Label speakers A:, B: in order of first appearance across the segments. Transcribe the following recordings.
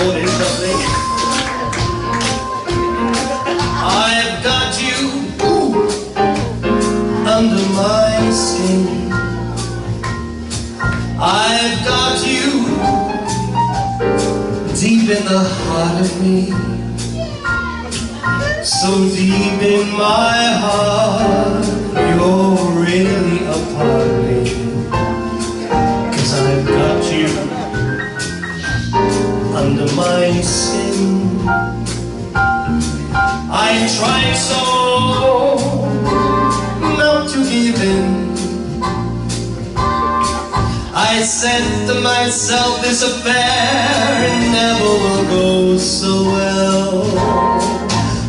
A: Oh, it is lovely. I've got you under my skin. I've got you deep in the heart of me. So deep in my heart, you're really a part of me. 'Cause I've got you under my skin. I tried so not to give in. I said to myself, this affair never will go so well.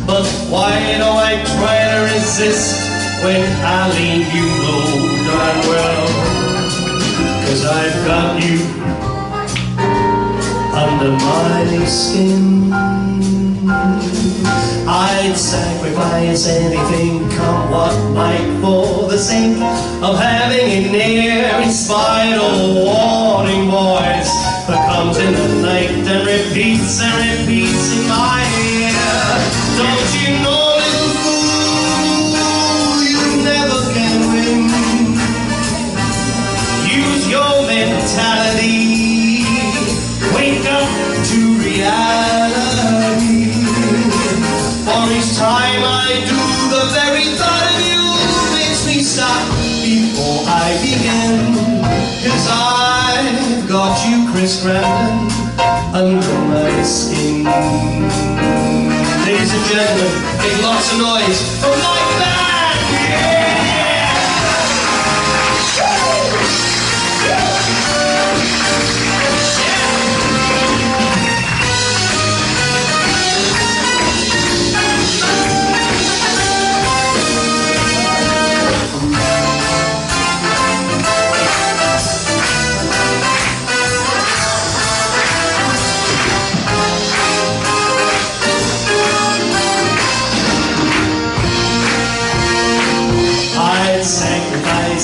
A: But why do I try to resist when Eileen, you know darn well? 'Cause I've got you under my skin. I'd sacrifice anything, come what might, for the sake of having it near, in spite of a warning voice that comes in the night and repeats in my ear. Don't you know, little fool, you never can win. Use your mentality, wake up to reality. For each time I do, the very thought of you makes me stop before I begin. 'Cause I've got you, Chris Grandin, under my skin. Ladies and gentlemen, make lots of noise for my band! Yeah!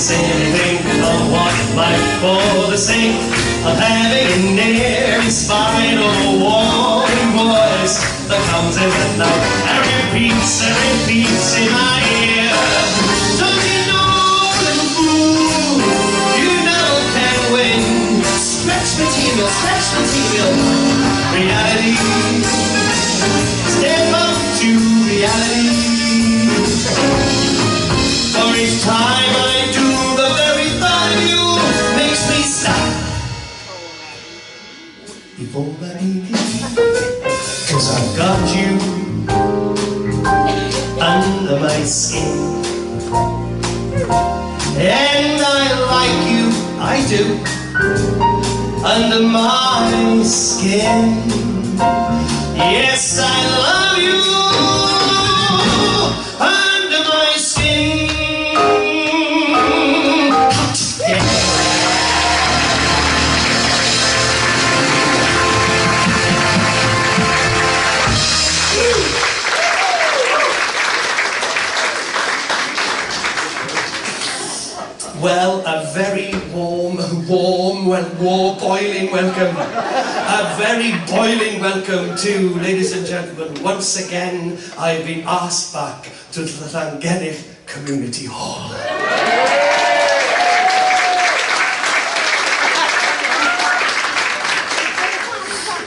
A: Anything of what might, for the sake of having it near, in spite of a warning voice that comes in the night and repeats in my ear. Don't you know, little fool, you never can win. Stretch material, reality. Step up to reality. For each time I do, the very thought of you makes me stop before I begin. 'Cause I've got you under my skin. And I like you, I do, under my skin. Yes, I love you under my skin. Well, a very boiling welcome. A very boiling welcome to, ladies and gentlemen, once again, I've been asked back to the Llangennech Community Hall.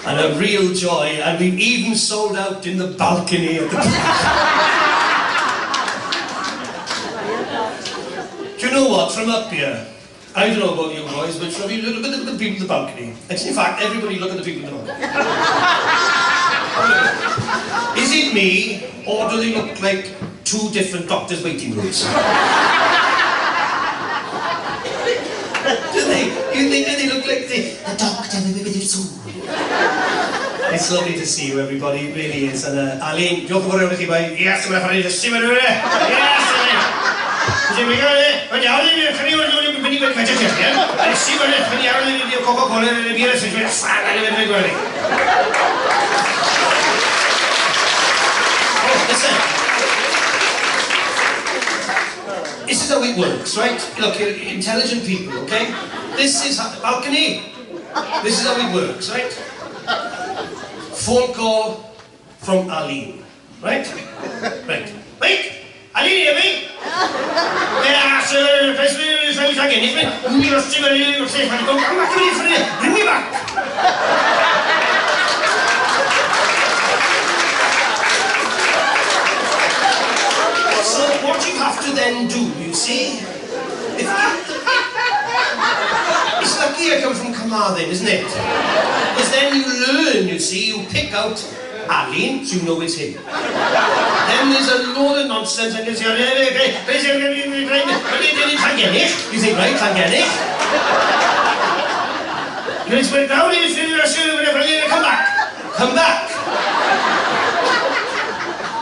A: And a real joy, and we've even sold out in the balcony at the Do you know what, from up here, I don't know about you boys, but from you look at the people in the balcony. And in fact, everybody look at the people in the balcony. Is it me, or do they look like two different doctors' waiting rooms? Do they? You think that they look like the doctor with the soul? It's lovely to see you, everybody, it really is. And Eileen, diolch yn fawr iawn i chi, bai. Yes, I'm going to see you. Yes, Eileen. Mae'n iawn i ni, chynnu o'n mynd i gwneud fedrych chi, ie? A si mae'n iawn i ni Coca-Cola yn y bira, sy'n mynd sag yn y mynd i gwneud. Oh, listen. This is how it works, right? Look, you're intelligent people, okay? This is balcony. This is how it works, right? phone call from Aline. Right? Right. Wait! Aline, hear me? Yeah, sir, it's Llangennech, man. You must see what you're saying. Come back to me for it. Bring me back. So what you have to then do, you see, it's lucky I come from Carmarthen, isn't it? Because then you learn, you see, you pick out Aline, so you know it's him. Then there's a load of nonsense and you say, Llangennech. You think, right, Llangennech? You expect now, come back. Come back.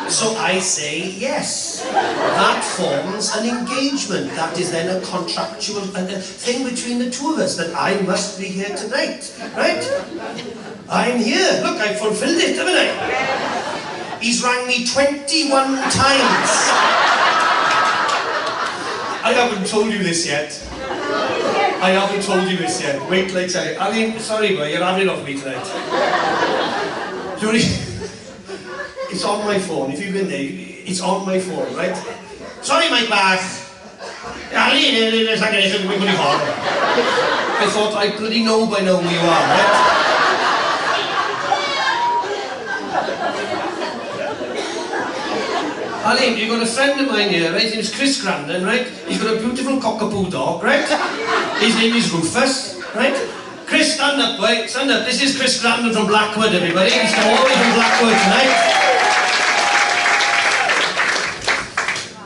A: So I say yes. That forms an engagement. That is then a contractual thing between the two of us, that I must be here tonight, right? I'm here. Look, I fulfilled it, haven't I? He's rang me 21 times. I haven't told you this yet. I haven't told you this yet. Wait till I tell you. I mean, sorry, boy, you're having it off me tonight. It's on my phone. If you've been there, it's on my phone, right? Sorry, Mike Bath. I thought I bloody know by now who you are, right? Aline, you've got a friend of mine here, right? His name is Chris Grandin, right? He's got a beautiful cockapoo dog, right? His name is Rufus, right? Chris, stand up, boy. Stand up. This is Chris Grandin from Blackwood, everybody. He's come all the way from Blackwood tonight.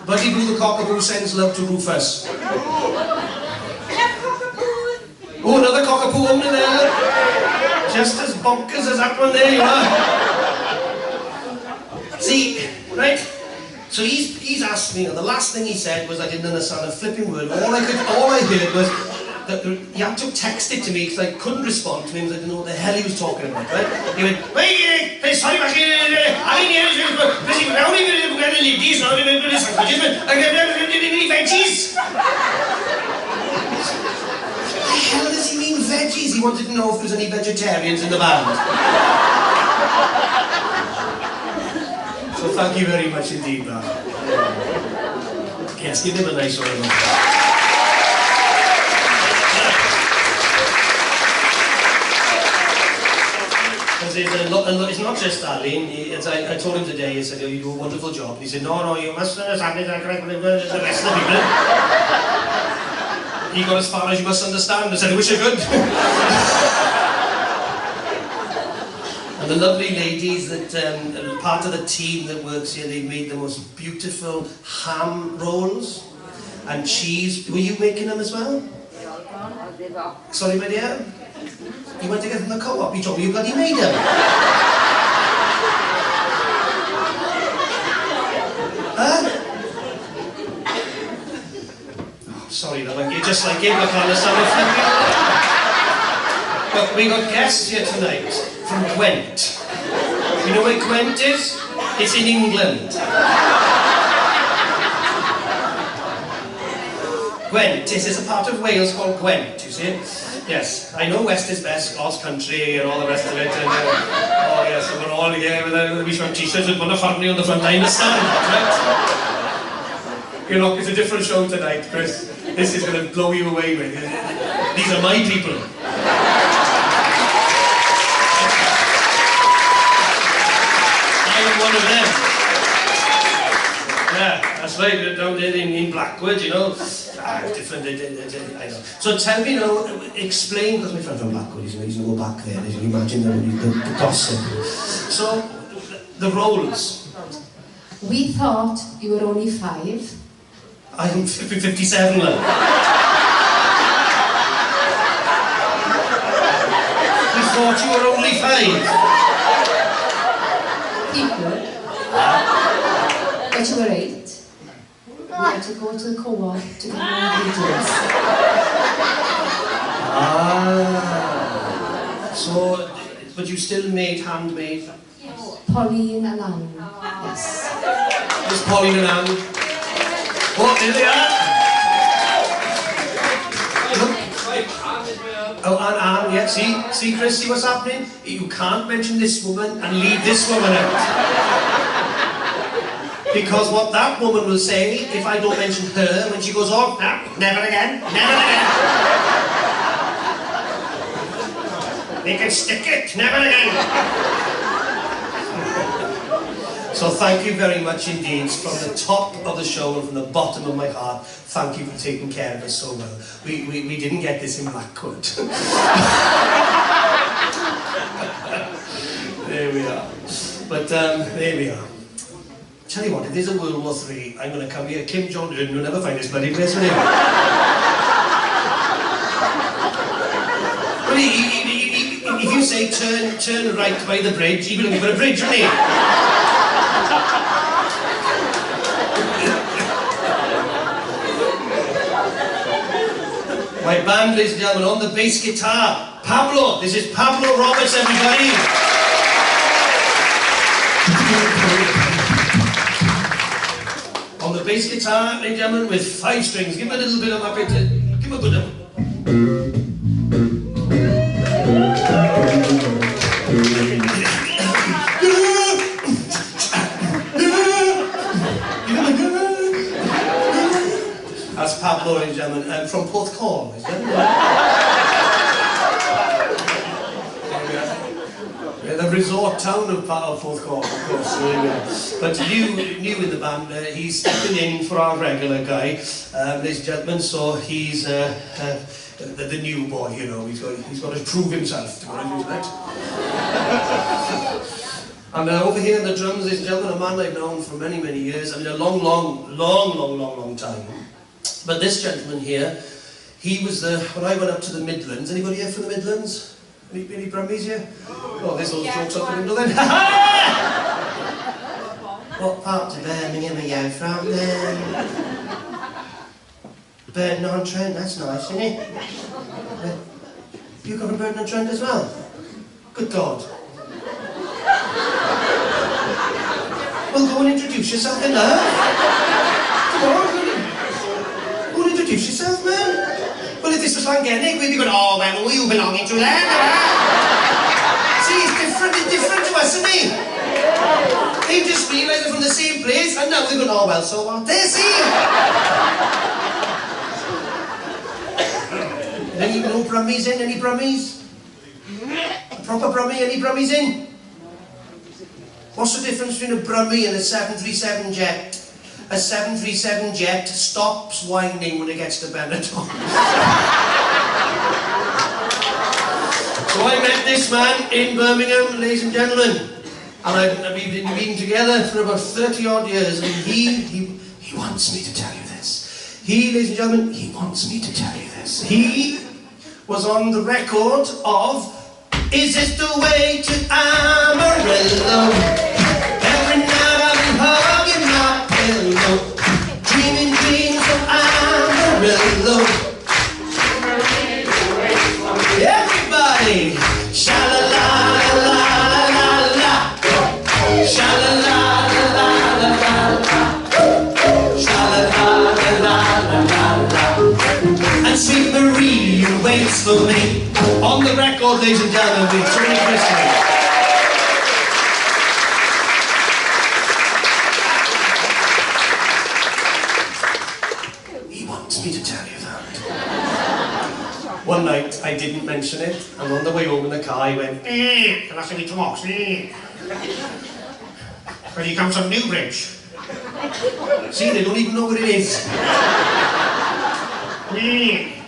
A: Buddy Boo the cockapoo sends love to Rufus. Oh, another cockapoo over there. Just as bonkers as that one there, you are. See, right? So he's asked me, and the last thing he said was I didn't understand a flipping word. All I heard was that he had to text it to me because I couldn't respond to him because I didn't know what the hell he was talking about, right? He went, wait, sorry, I didn't hear this, how do you get to leave these now? I get veggies. What the hell does he mean veggies? He wanted to know if there was any vegetarians in the band. So thank you very much indeed, man. Yes, give him a nice round of applause. It's not just Aline. I told him today, he said, oh, you do a wonderful job. He said, no, you must understand it, the rest of the people. He got as far as you must understand. I said, I wish I could. And the lovely ladies that are part of the team that works here, they made the most beautiful ham rolls and cheese. Were you making them as well? Sorry, my dear? You went to get them from the co-op, you told me you bloody made them. Huh? Oh, sorry, love, you're just like him, I can't understand. But we got guests here tonight from Gwent. You know where Gwent is? It's in England. Gwent, this is a part of Wales called Gwent, you see? Yes, I know West is best, God's country and all the rest of it. And, oh yes, and we're all here with a wee t-shirts with one family on the front. I understand that, right? You know, it's a different show tonight, Chris. This is going to blow you away, mate. These are my people. I'm one of them. Yeah, that's right, down there in Blackwood, you know. Different, I know. So tell me now, explain, because my friend from Blackwood, he's going to go back there, you can imagine the gossip. So, the roles.
B: We thought you were only 5.
A: I'm 57 now. We thought you were only 5.
B: Equal. But you were 8. We had to go to the co-op to get more details.
A: Ah. So, but you still made handmade?
B: Yes. Pauline and Anne. Yes.
A: There's Pauline and Anne. Oh, there they are. Oh, and, yeah, see, Chris, see what's happening? You can't mention this woman and leave this woman out. Because what that woman will say, if I don't mention her, when she goes, oh, no, never again, never again. They can stick it, never again. So thank you very much indeed, from the top of the show and from the bottom of my heart, thank you for taking care of us so well. We didn't get this in Blackwood. There we are. But there we are. Tell you what, if there's a World War III, I'm going to come here, Kim Jong-un will never find this bloody place, will he? Well, if you say turn right by the bridge, he'll be looking for a bridge, won't he? My band, ladies and gentlemen, on the bass guitar, Pablo. This is Pablo Roberts, everybody. On the bass guitar, ladies and gentlemen, with 5 strings. Give him a little bit of that bit. Give him a good one. That's Pablo, ladies and gentlemen, from Porthcawl, is that? The resort town of Porthcawl, of course. But new in the band, he's stepping in for our regular guy, ladies and gentlemen. So he's the new boy, you know. He's got to prove himself to go into that. And over here in the drums, ladies and gentlemen, a man I've known for many, many years. I mean, a long time. But this gentleman here, he was when I went up to the Midlands. Anybody here from the Midlands? Any Brummies here? Oh, there's all the jokes out the window then. What part of Birmingham are you from then? Burton-on-Trent, that's nice, isn't it? You come from Burton-on-Trent as well? Good God. Well, go and introduce yourself then, love. Come on, go and introduce yourself, man. Well, if this was Llangennech, we'd be going, oh, well, who are you belonging to then? See, it's different to us, isn't it? They just realised they're from the same place, and now we're going, oh, well, so what? There, see? Any no Brummies in? Any Brummies? A proper Brummie? Any Brummies in? What's the difference between a Brummie and a 737 jet? A 737 jet stops whining when it gets to Benetton. So I met this man in Birmingham, ladies and gentlemen, and we've been together for about 30 odd years, and he wants me to tell you this. Ladies and gentlemen, he wants me to tell you this. He was on the record of Is This the Way to Amarillo? Every night I've been hugging my pillow, dreaming dreams of Amarillo. Everybody, sha-la-la-la-la-la-la, sha-la-la-la-la-la-la, sha-la-la-la-la-la-la. And sweet Marie waits for me. On the record, ladies and gentlemen, with Tony Christie. He wants me to tell you that. One night, I didn't mention it, and on the way home in the car, I went, can I say me talks? Where he comes from Newbridge. See, they don't even know what it is.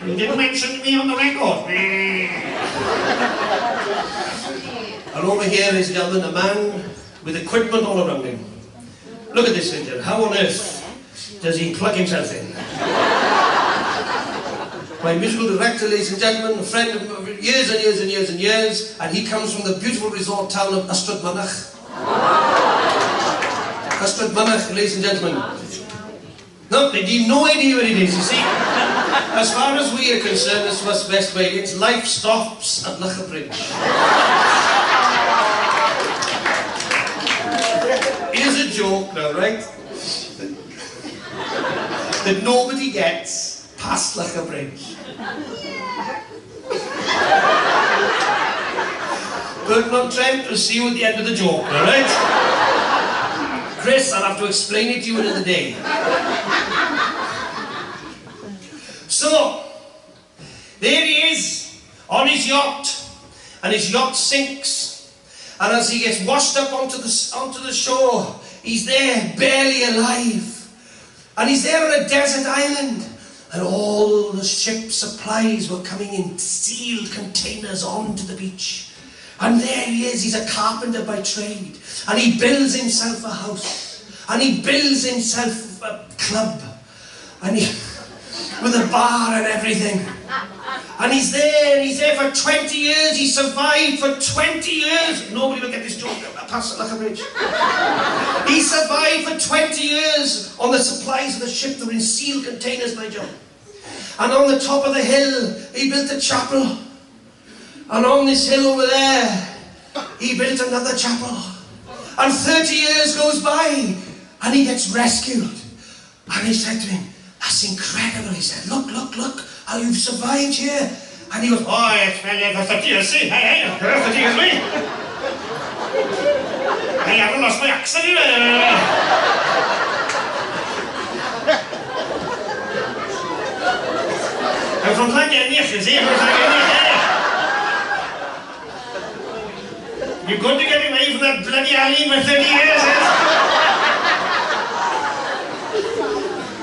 A: You didn't mention me on the record. And over here, ladies and gentlemen, a man with equipment all around him. Look at this figure. How on earth does he plug himself in? My musical director, ladies and gentlemen, a friend of years and years and years and years, and he comes from the beautiful resort town of Llangennech. Llangennech, ladies and gentlemen. No, they have no idea what it is, you see. As far as we are concerned, as West Wales, life stops at Llangennech. Here's a joke now, right? That nobody gets. passed like a bridge. But not trying to see you at the end of the joke, alright? Chris, I'll have to explain it to you another day. So, there he is, on his yacht, and his yacht sinks. And as he gets washed up onto the shore, he's there, barely alive. And he's there on a desert island. And all the ship's supplies were coming in sealed containers onto the beach. And there he is, he's a carpenter by trade. And he builds himself a house. And he builds himself a club. And with a bar and everything. And he's there for 20 years, he survived for 20 years. Nobody will get this joke, pass it like a bridge. He survived for 20 years on the supplies of the ship that were in sealed containers, my John. And on the top of the hill, he built a chapel. And on this hill over there, he built another chapel. And 30 years goes by, and he gets rescued. And he said to him, that's incredible, he said. Look, look, look, how you've survived here. And he goes, oh, yes, well, for 30 years, see, hey, 30 years, me. I haven't lost my accent, I'm from Llangennech, you see, I'm from Llangennech. You're going to get away from that bloody alley for 30 years,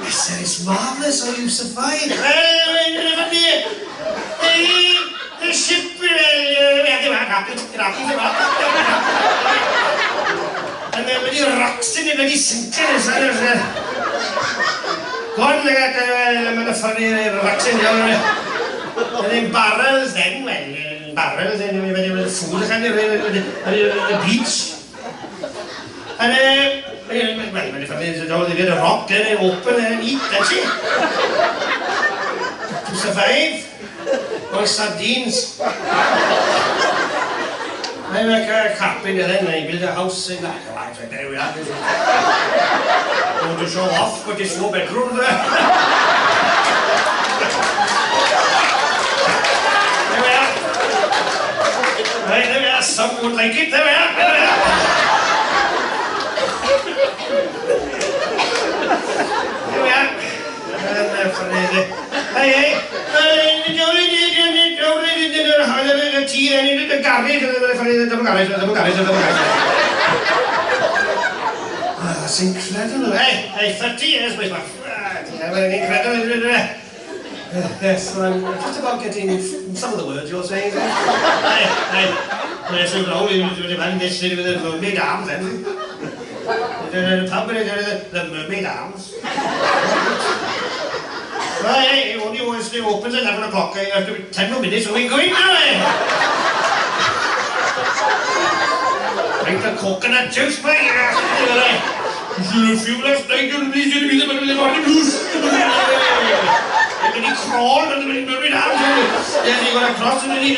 A: I said, it's marvellous how you survived. The ship, and then when you rocks in it, when you sink in it, God, look at the funny rocks in there. And then barrels then, barrels, and when you were food, and the beach. And well, when they did a rock, then they open and eat, that's it. To survive on sardines. I'm like a carpenter then, I build a house in that. There we are. Don't to show off, but it's 4 bedrooms there. There we are. Right, there we are. Some would like it. There we are. There we are. Here we are. Hey, tea and the garage. That's incredible. Hey, 30 years, my man. Incredible. Yes, well, I'm just about getting some of the words you're saying. Hey, so only with the mermaid arms, then. The pub, the mermaid arms. Hey, it only opens at 11 o'clock. I have to be 10 more minutes, so we're going now, Drink the coconut juice, mate. You should have fuel last night, you'll be the middle of the loose. And then he crawled and then he moved down. Then he got across and then he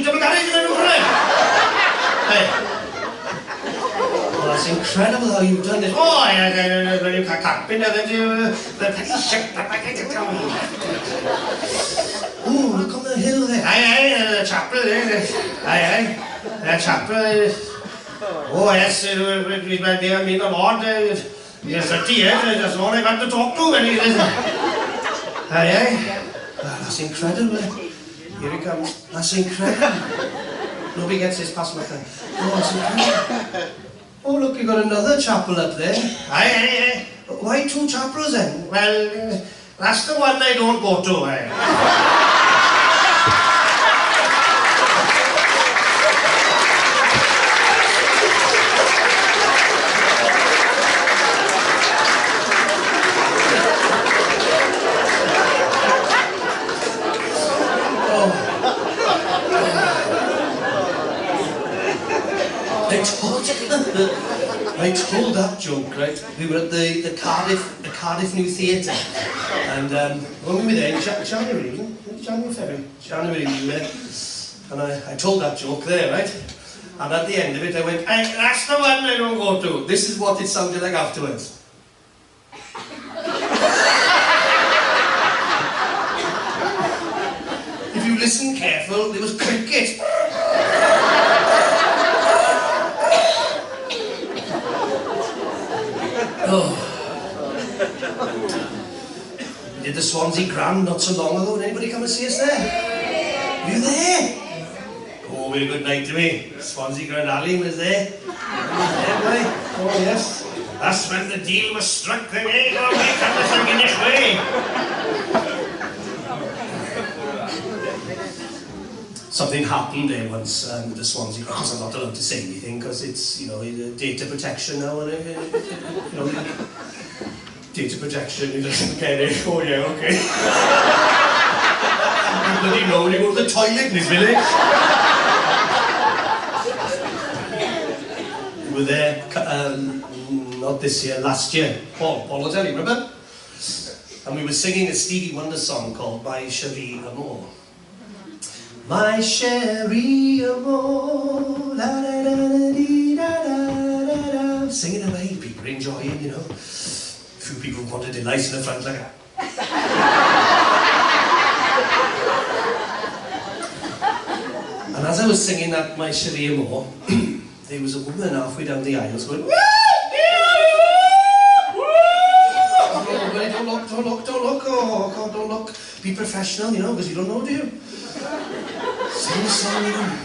A: double garage and then Hey. Oh, that's incredible how you've done this. Oh, you can't be there, then you... Oh, look on the hill there. Aye, the chapel there. Aye, the chapel. Oh, yes, we mean the Lord. You're 30 years, that's all I got to talk to when he says. Aye. Oh, that's incredible. Here he comes. That's incredible. Nobody gets this past my thing. Oh, that's incredible. Oh, look, you got another chapel up there. Aye. Why 2 chapels then? Well, that's the one I don't go to, I told that joke, right? We were at the Cardiff New Theatre, and when we were there in January, February, we were there, and I told that joke there, right? And at the end of it, I went, that's the one I don't go to. This is what it sounded like afterwards. listen careful, there was cricket. Oh. We did the Swansea Grand not so long ago. Did anybody come and see us there? Were you there? Oh, we had a good night, didn't we? Swansea Grand Ali was there. Oh, yes. That's when the deal was struck. Then, eh? Oh, we come to Llangennech way. Something happened there once with the Swansea. Of course, I'm not allowed to say anything because it's, you know, data protection now. And, you know, data protection, he doesn't get it. Oh, yeah, okay. You bloody know when you go to the toilet in his village. We were there, not this year, last year. Paul will tell you, remember? And we were singing a Stevie Wonder song called My Cherie Amour. My Cherie Amour, la da da da dee da da da da. Singing away, people enjoying, you know. A few people wanted delight in the front like that. And as I was singing that My Cherie Amour, there was a woman halfway down the aisles going, don't look, oh God, don't look. Be professional, you know, because you don't know, do you? Sing a song,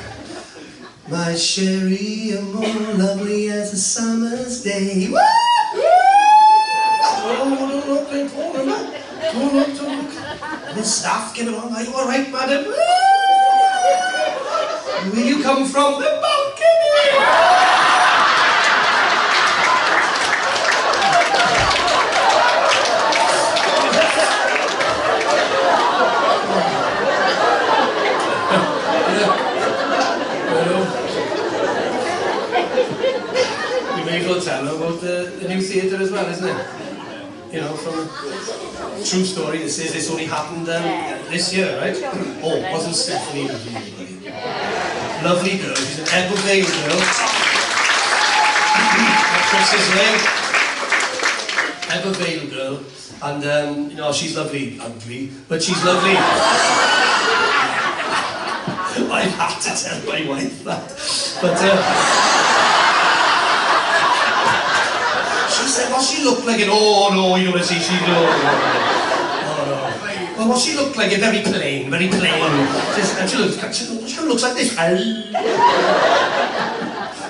A: my Cherie Amour, lovely as a summer's day. Don't look. And the staff came along, are you all right, madam? Where you come from? The balcony! You may as well tell them about the new theatre as well, isn't it? You know, from a true story, this only happened this year, right? Oh, wasn't Stephanie lovely? Lovely girl, she's an Ebervale girl. Chris's name. Ebervale girl. And, you know, she's lovely, ugly, but she's lovely. I have to tell my wife that. But, she said, what she looked like, and oh no, you don't want to see, she's no. Well, what she looked like, very plain, very plain. And she looks like this.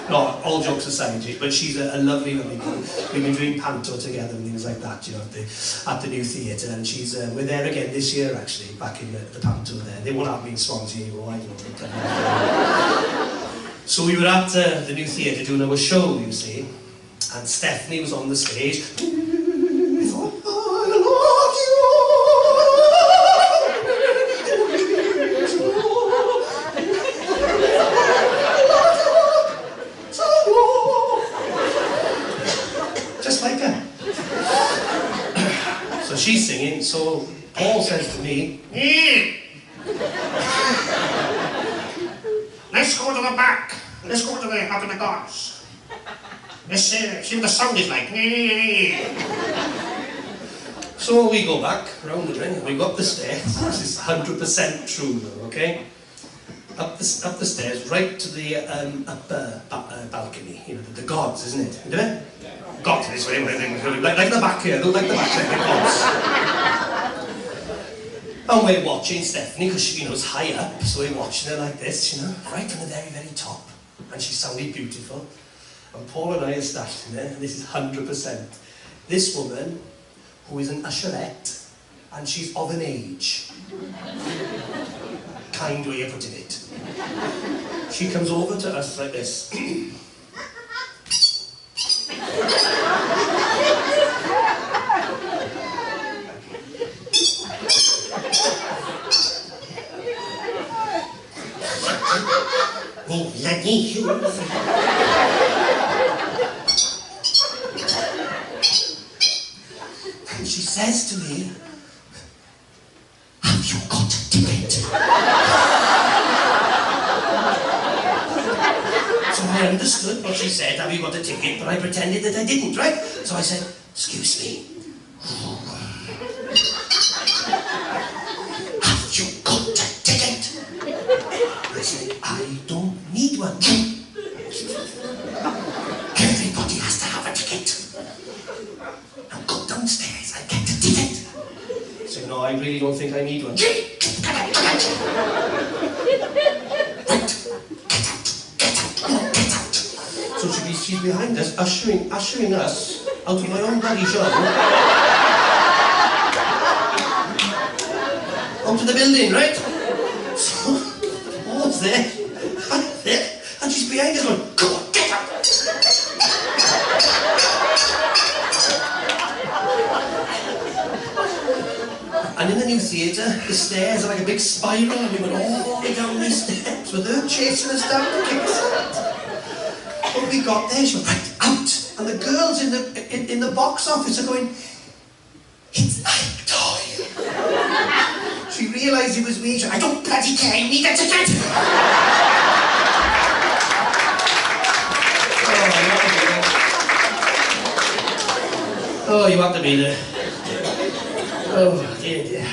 A: No, all jokes aside, but she's a lovely, lovely girl. We've been doing panto together and things like that, you know, at the new theatre. And she's, we're there again this year, actually, back in the panto there. They won't have me in Swansea anymore, I don't know. So we were at the new theatre doing our show, you see, and Stephanie was on the stage. So she's singing, so Paul says to me, let's go to the back. Let's go to the Up in the Gods. Let's see what the sound is like. So we go back round the ring, we go up the stairs. This is 100% true though, okay? Up the stairs, right to the upper balcony, you know, the gods, isn't it? Isn't it? Gods, this way, like the back here, like the back, like the gods. And we're watching Stephanie, because she, you know, is high up, so we're watching her like this, you know, right from the very, very top. And she sounded beautiful. And Paul and I are standing there, and this is 100%. This woman, who is an usherette, and she's of an age. Kind way of putting it. She comes over to us like this. And she says to me, have you got a ticket? So I understood what she said, have you got a ticket? But I pretended that I didn't, right? So I said, excuse me. Have you got a ticket? one. Everybody has to have a ticket. Now go downstairs and get a ticket. So no, I really don't think I need one. Right. Get out. So she's behind us, ushering us out of my own bloody show. Out to the building, right? So, what's there? I'm there, and she's behind us going, go on, get out! And in the new theatre, the stairs are like a big spiral, and we went all the way down these steps with her chasing us down to kick us out. When we got there, she went, right, out! And the girls in the box office are going, it's Ike Doyle. She realised it was me. She went, I don't bloody care, you need a ticket! Oh, you have to be there. Oh, dear.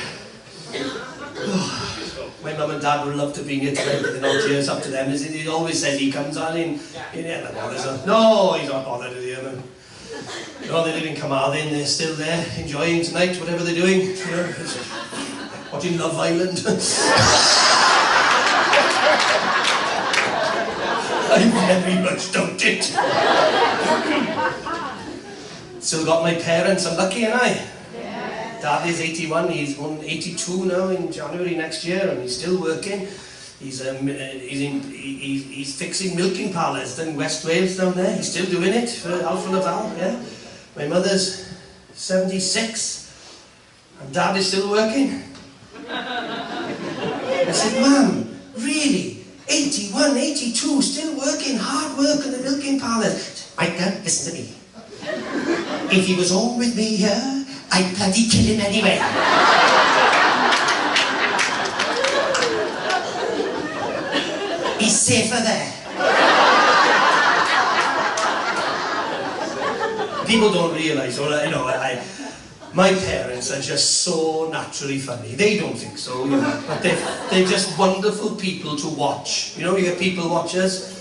A: Oh, my mum and dad would love to be here today, but they're not here. It's up to them. He always says he comes on in never bothers them. No, he's not bothered with you, man. No, they live in Carmarthen. They're still there, enjoying tonight, whatever they're doing. You know, watching Love Island. I very much doubt it. Still got my parents. I'm lucky, ain't I? Dad is 81, he's 82 now in January next year, and he's still working. He's fixing milking parlours in West Wales down there. He's still doing it for Alpha Laval, yeah. My mother's 76, and Dad is still working. I said, Mum, really? 81, 82, still working, hard work in the milking parlours. Micah, listen to me. If he was home with me here, I'd bloody kill him anyway. He's safer there. People don't realise, or you know, my parents are just so naturally funny. They don't think so, you know, but they're just wonderful people to watch. You know, you get people watchers.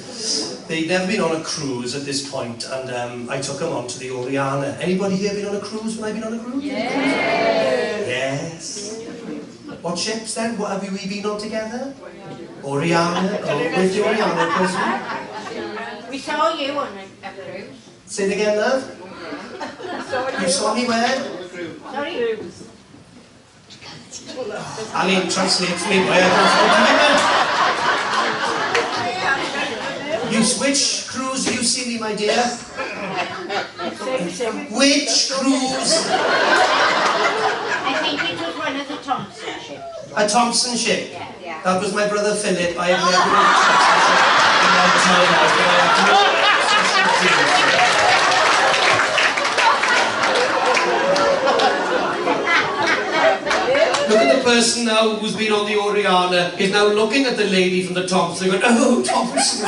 A: They'd never been on a cruise at this point, and I took them on to the Oriana. Anybody here been on a cruise when I've been on a cruise? Yes. What ships then? What have we been on together? Oriana. Oh, where's the Oriana person?
C: We saw you on a cruise.
A: Say it again, love. You saw me where?
C: Sorry.
A: Aline translates me where. Which cruise have you seen me, my dear? Which cruise?
C: I think it was one of the Thompson ships.
A: A Thompson ship?
C: Yeah.
A: That was my brother Philip. I have never been on a Thompson ship. Look at the person now who's been on the Oriana is now looking at the lady from the Thompson going, oh, Thompson.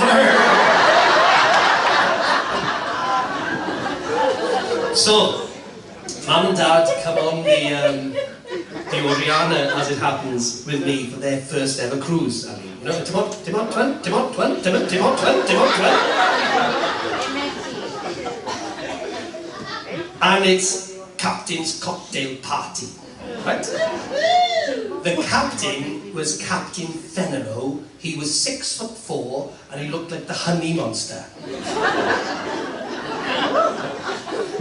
A: So, Mum and Dad come on the Oriana, as it happens, with me for their first ever cruise. I mean, you know, Timon. And it's Captain's cocktail party, right? The captain was Captain Fenero. He was 6'4", and he looked like the honey monster.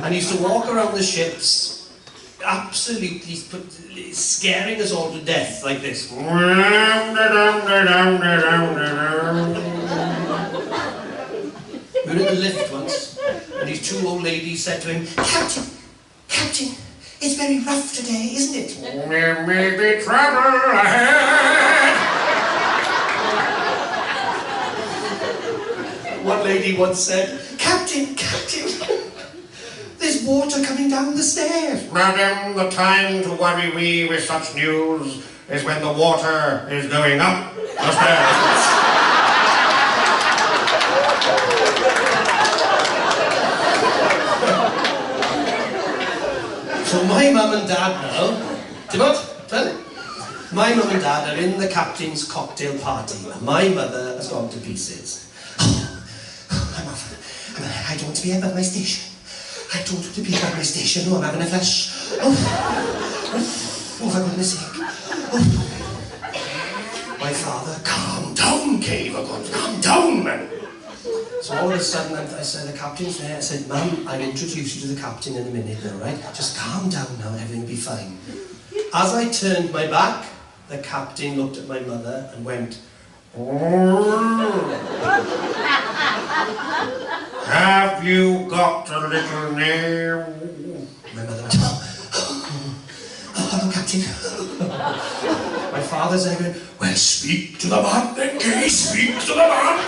A: And he used to walk around the ships, absolutely scaring us all to death, like this. We were in the lift once, and these two old ladies said to him, Captain, it's very rough today, isn't it? There may be trouble ahead. One lady once said, Captain, there's water coming down the stairs.
D: Madam, the time to worry we with such news is when the water is going up the stairs.
A: So my mum and dad now, my mum and dad are in the captain's cocktail party. My mother has gone to pieces.
E: I don't want to be above my station. I don't want to be above my station. No, I'm having a flush. Oh, for goodness sake. Oh. My father, calm down, Kay, for God, calm down, man. So all of a sudden, I said, the captain's there. I said, Mum, I'll introduce you to the captain in a minute, all right? Just calm down now, everything will be fine. As I turned my back, the captain looked at my mother and went,
D: Have you got a little name?
E: My mother went, hello, Captain. My father's there going, well, speak to the man then, Kay, speak to the man.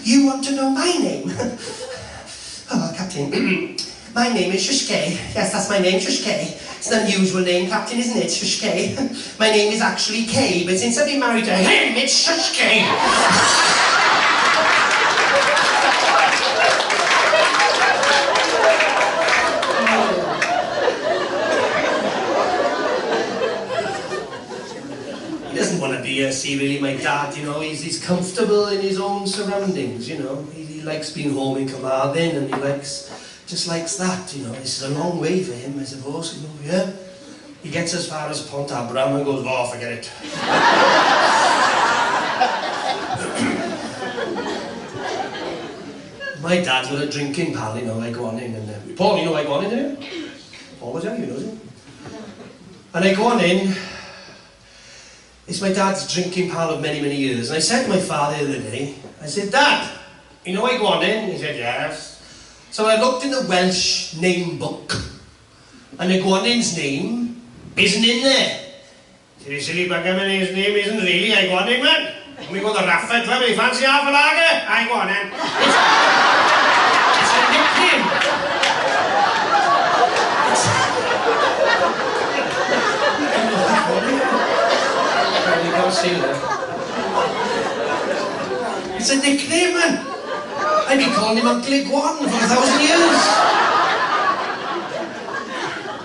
E: You want to know my name? Oh, Captain, my name is Shushkay. Yes, that's my name, Shushkay. It's an unusual name, Captain, isn't it, Shushkay? My name is actually Kay, but since I've been married to him, it's Shushkay. He doesn't want to be here, see, really, my dad, you know, he's comfortable in his own surroundings, you know. He likes being home in Carmarthen, and he just likes that, you know. This is a long way for him, I suppose, you know, yeah. He gets as far as Pont Abram and goes, oh, forget it. My dad's got a drinking pal, you know, I go on in and... Paul, you know I go on in there? Paul was there, you know him. And I go on in. It's my dad's drinking pal of many, many years. And I said to my father the other day, I said, Dad, you know I go on in? He said, yes. So I looked in the Welsh name book, and the Gwannin's name isn't in there.
D: I said, you silly bugger, man, his name isn't really I go on in, man. When we go to the Rafford Club, you fancy half a lager? I go on in. It's a nickname.
E: You can't see that. It's a nickname, man. I've been calling him Uncle Iguan for 1,000 years.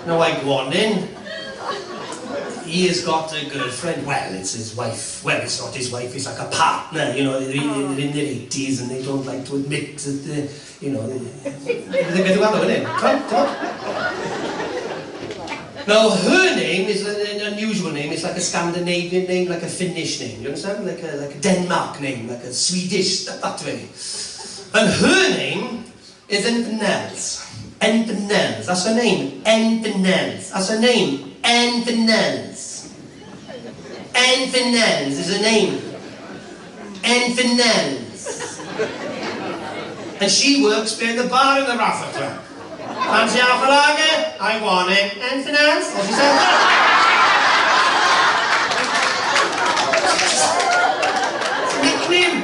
E: Now I go on in. He has got a girlfriend. Well, it's his wife. Well, it's not his wife, it's like a partner, you know. They're in their 80s and they don't like to admit that, you know, they're going to have a name. Come. Now, her name is an unusual name. It's like a Scandinavian name, like a Finnish name. You understand? Like a Denmark name, like a Swedish, that way. And her name is Enpenels. Enpenels, that's her name. Enpenels, that's her name. Enpenels. Enpenels is her name. Enpenels. And she works behind the bar in the Rafford Club. Fancy half a lager? I want it. Enpenels, what she said. It's a nickname.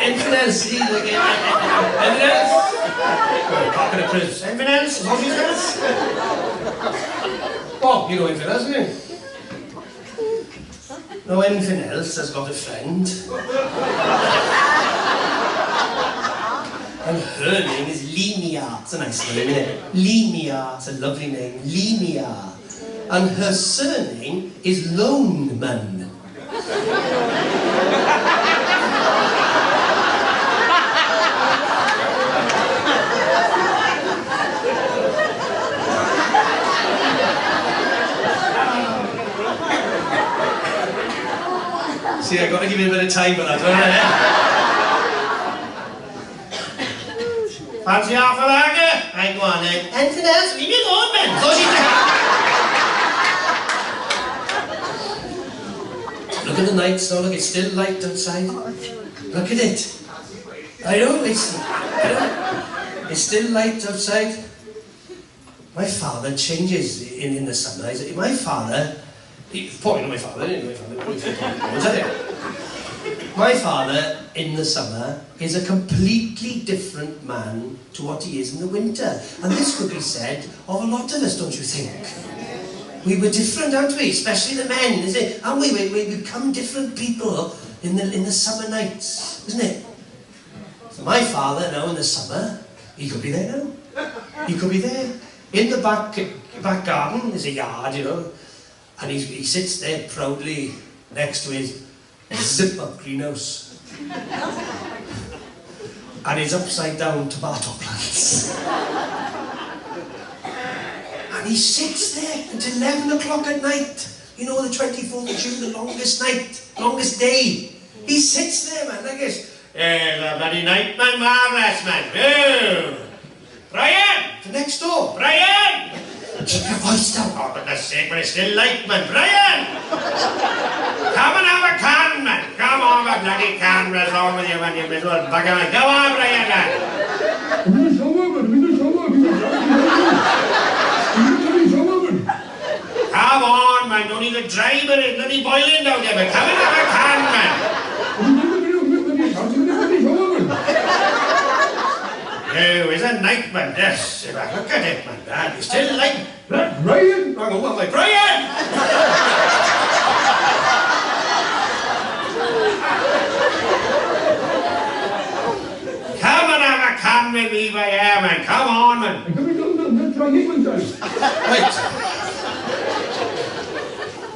E: Enpenels, see, like Enpenels. Pocket of crisps. Enpenels, what she says. Oh, you know Enpenels, don't you? No, Enpenels has got a friend. And her name is Limia. It's a nice name, isn't it? Limia. It's a lovely name. Limia. And her surname is Loneman. See, I've got to give you a bit of time for that, don't I? Fancy half a lager? I go on then. Anything else? Leave me alone, man. Look at the night snow, look, it's still light outside. Look at it. I know, it's still light outside. My father changes in the summer. My father, probably not my father, my father in the summer is a completely different man to what he is in the winter. And this could be said of a lot of us, don't you think? We were different, aren't we? Especially the men, is it? And we become different people in the summer nights, isn't it? So my father now in the summer, he could be there now. He could be there. In the back garden, there's a yard, you know. And he sits there proudly next to his zip-up greenhouse. And his upside-down tomato plants. And he sits there until 11 o'clock at night. You know, the 24th of June, the longest night, longest day. He sits there, man, like this.
D: The bloody night, man, marvellous, man. Oh. Brian!
E: The next door.
D: Brian!
E: Keep your voice down.
D: Oh, for the sake, but it's still light, man. Brian! Come and have a can, man. Come on, a bloody can. What's wrong with you, man? You miserable bugger, man. Come on, Brian, man. Come on, man. Don't need to drive it. It's bloody boiling down there, man. Come and have a can, man. Oh, it's a night, man. Yes, if I look at it, man. That is still light.
F: Brian!
D: Oh, what am I, Brian? Come and have a can with me, my air, man. Come on, man.
F: I'm coming down the Llangennech time.
D: Wait.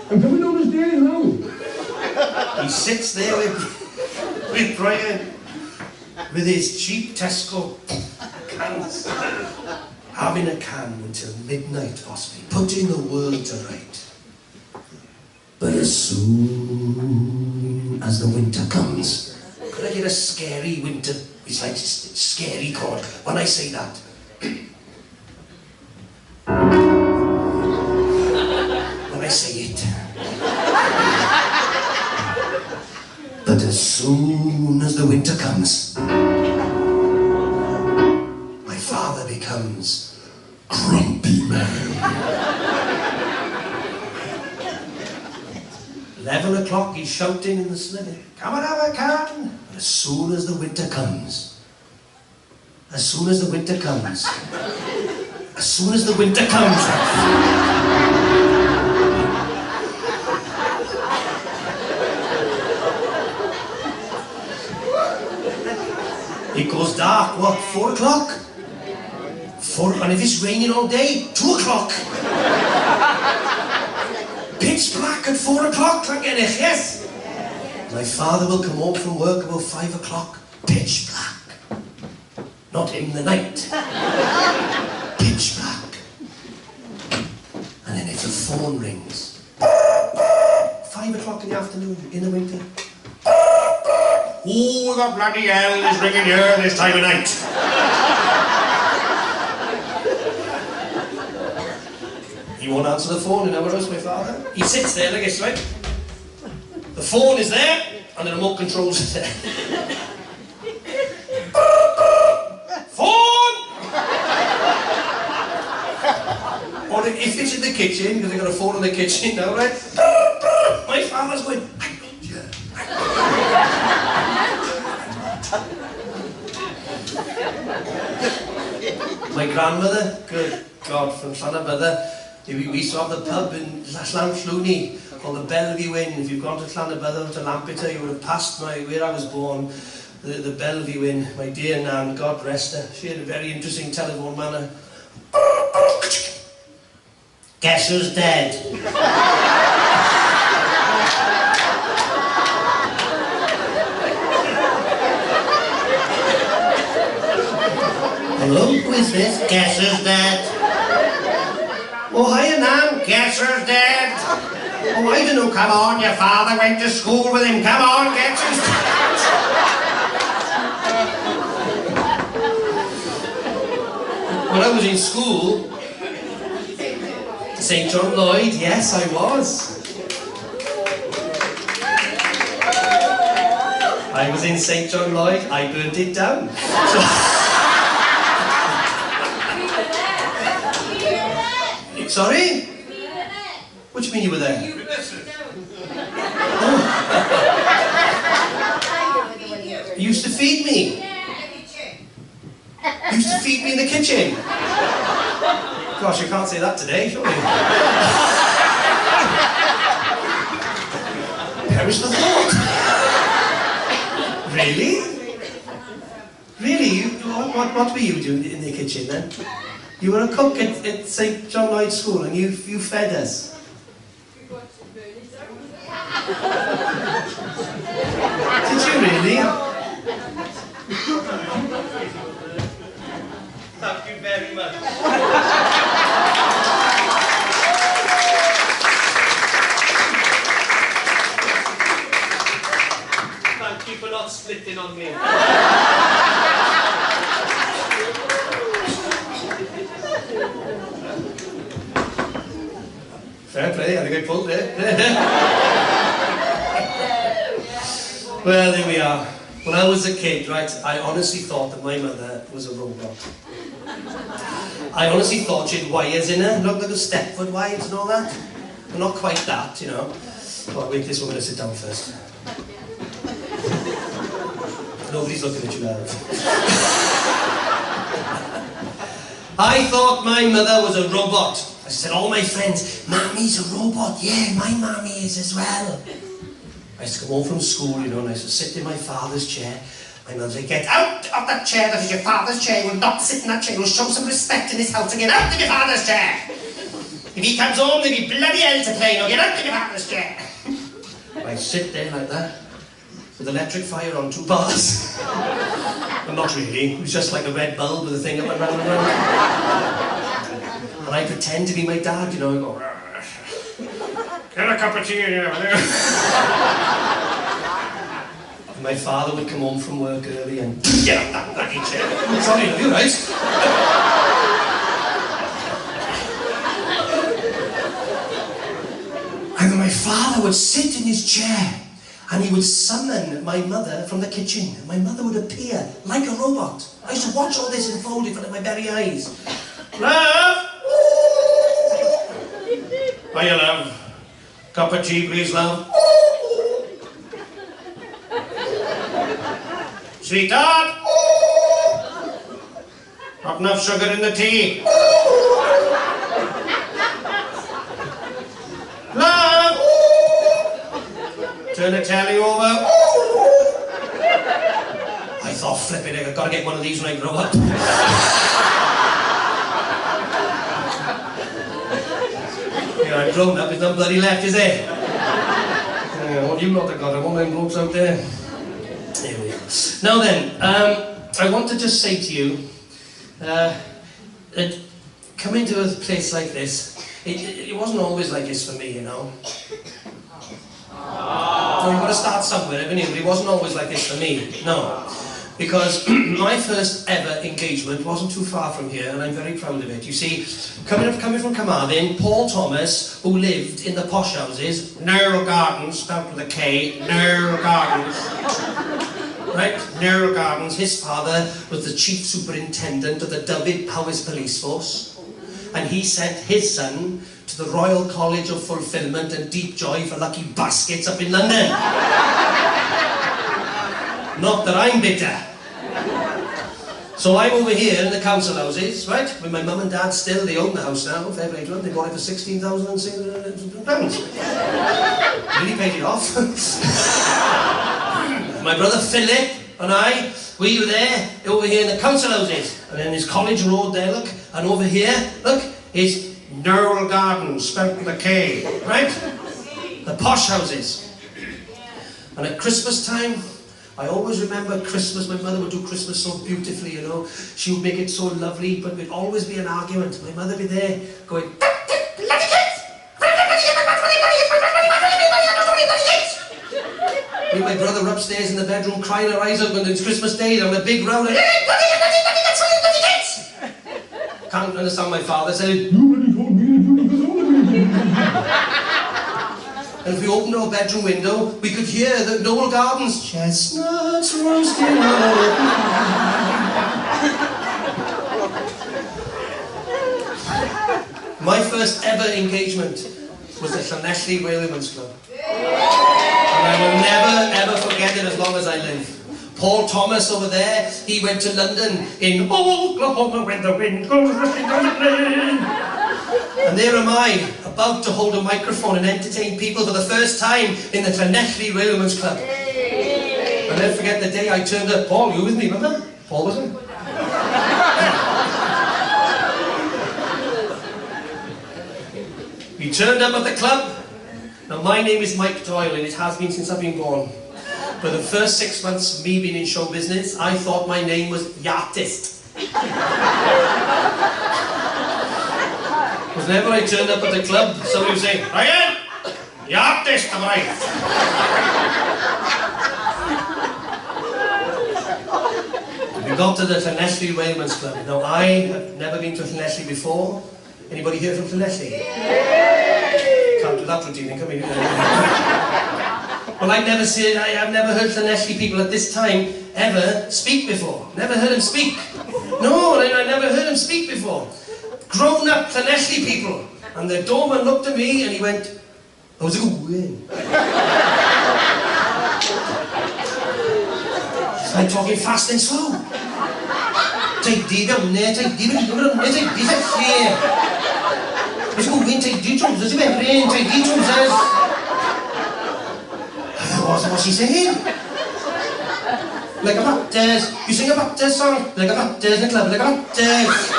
F: I'm coming down the stairs now.
E: He sits there with Brian, with his cheap Tesco cans, having a can until midnight, possibly, putting the world to right. But as soon as the winter comes, could I get a scary winter? It's like scary chord when I say that. When I say it. But as soon as the winter comes, my father becomes grumpy man. 11 o'clock, he's shouting in the slither, come and have a can. But as soon as the winter comes, as soon as the winter comes, as soon as the winter comes, it goes dark, what, 4 o'clock? 4, and if it's raining all day, 2 o'clock. Pitch black at 4 o'clock, Llangennech, yes? My father will come home from work about 5 o'clock, pitch black. Not in the night. Pitch black. And then if the phone rings, 5 o'clock in the afternoon, in the winter.
D: Who the bloody hell is ringing here this time of night?
E: He won't answer the phone in our house, my father. He sits there like this, right? The phone is there, and the remote controls is there.
D: Phone!
E: Or if it's in the kitchen, because they've got a phone in the kitchen now, right? My father's going, I need you. My grandmother, good God, from Llangennech, we used to have the pub in Llangennech called the Bellevue Inn. If you've gone to Llangennech to Lampeter, you would have passed where I was born, the Bellevue Inn. My dear Nan, God rest her, she had a very interesting telephone manner. Guess who's dead? Hello, who is this? Guess who's dead? Oh, hiya, Nan.
D: Guess who's dead?
E: Oh, I don't know.
D: Come on, your father went to school with him. Come on, guess who's dead?
E: When I was in school, St. John Lloyd, yes, I was. I was in St. John Lloyd, I burnt it down. Sorry? What do you mean you were there? Oh. You used to feed me? You used to feed me in the kitchen? Gosh, you can't say that today, surely. Perish the thought. Really? Really? What were you doing in the kitchen then? You were a cook at St. John Lloyd School and you fed us. Did you really?
D: Thank you very much. Thank you for not splitting on me.
E: Fair play, I had a good pull there. Well, there we are. When I was a kid, right, I honestly thought that my mother was a robot. I honestly thought she had wires in her, looked like the Stepford wives and all that. But not quite that, you know. Well, wait, this woman to sit down first. Nobody's looking at you, love. I thought my mother was a robot. I said, all my friends, Mammy's a robot. Yeah, my Mammy is as well. I used to come home from school, you know, and I used to sit in my father's chair. My mum said, get out of that chair, that is your father's chair. You will not sit in that chair. You will show some respect in this house and get out of your father's chair. If he comes home, there'll be bloody hell to play. Now get out of your father's chair. I sit there like that, with electric fire on 2 bars. Well, not really. It was just like a red bulb with a thing up and round and round. And I pretend to be my dad, you know, I go,
D: Get a cup of tea in here.
E: and my father would come home from work early and get up that bloody chair. I'm sorry, love you, right? And then my father would sit in his chair and he would summon my mother from the kitchen. And my mother would appear like a robot. I used to watch all this unfold in front of my very eyes.
D: Love! Hiya, love. Cup of tea, please, love. Sweetheart! Not enough sugar in the tea. Love! Turn the telly over.
E: I thought, flipping it, I've got to get one of these when I grow up. Yeah, I've grown up, there's no bloody left, is there? Yeah, what you lot have got, I want them blokes out there. There we go. Now then, I want to just say to you, that coming to a place like this, it wasn't always like this for me, you know. So you've got to start somewhere, haven't you? But it wasn't always like this for me, no. Because my first ever engagement wasn't too far from here, and I'm very proud of it. You see, coming from Carmarthen, Paul Thomas, who lived in the posh houses,
D: Neural Gardens, spelled with a K, Neural Gardens.
E: right? Neural Gardens, his father was the chief superintendent of the Dyfed Powys Police Force, and he sent his son to the Royal College of Fulfilment and Deep Joy for Lucky Baskets up in London. Not that I'm bitter. So I'm over here in the council houses, right? With my mum and dad still, they own the house now, fair play to them, they bought it for £16,000. Really paid it off. My brother Philip and I, we were there, over here in the council houses. And then there's College Road there, look. And over here, look, is
D: Neural Gardens, spelled with a K.
E: right? The posh houses. And at Christmas time, I always remember Christmas. My mother would do Christmas so beautifully, you know. She would make it so lovely, but there'd always be an argument. My mother would be there going, me and my brother upstairs in the bedroom crying our eyes out when it's Christmas Day on a big round. Can't understand my father saying,
F: Nobody told me to do this all
E: and if we opened our bedroom window, we could hear the Noel Gardens chestnuts roasting on a My first ever engagement was the Llangennech Women's Club. And I will never ever forget it as long as I live. Paul Thomas over there, he went to London in Oklahoma when the wind goes rushing down the plain. And there am I, about to hold a microphone and entertain people for the first time in the Llangennech Women's Club. I'll never forget the day I turned up. Paul, you with me, remember? Paul wasn't? We turned up at the club. Now, my name is Mike Doyle, and it has been since I've been born. For the first 6 months of me being in show business, I thought my name was Yartist. Because whenever I turned up at the club, somebody would say, "Ryan, Yartist arrived." We got to the Llangennech Whalemen's Club. Now, I have never been to Llangennech before. Anybody here from Llangennech? Can't do that routine, come here. Well, I've never heard Llangennech people at this time ever speak before. Never heard them speak. No, I never heard them speak before. Grown up Llangennech people. And the doorman looked at me and he went, "How's it going?" I'm talking fast and slow. Take D down there, take D down there, take D down there. How's it going? Take D trousers, you better in, take D trousers. What's she saying? Like a baptist. You sing a baptist song? Like a baptist in the club, like a baptist.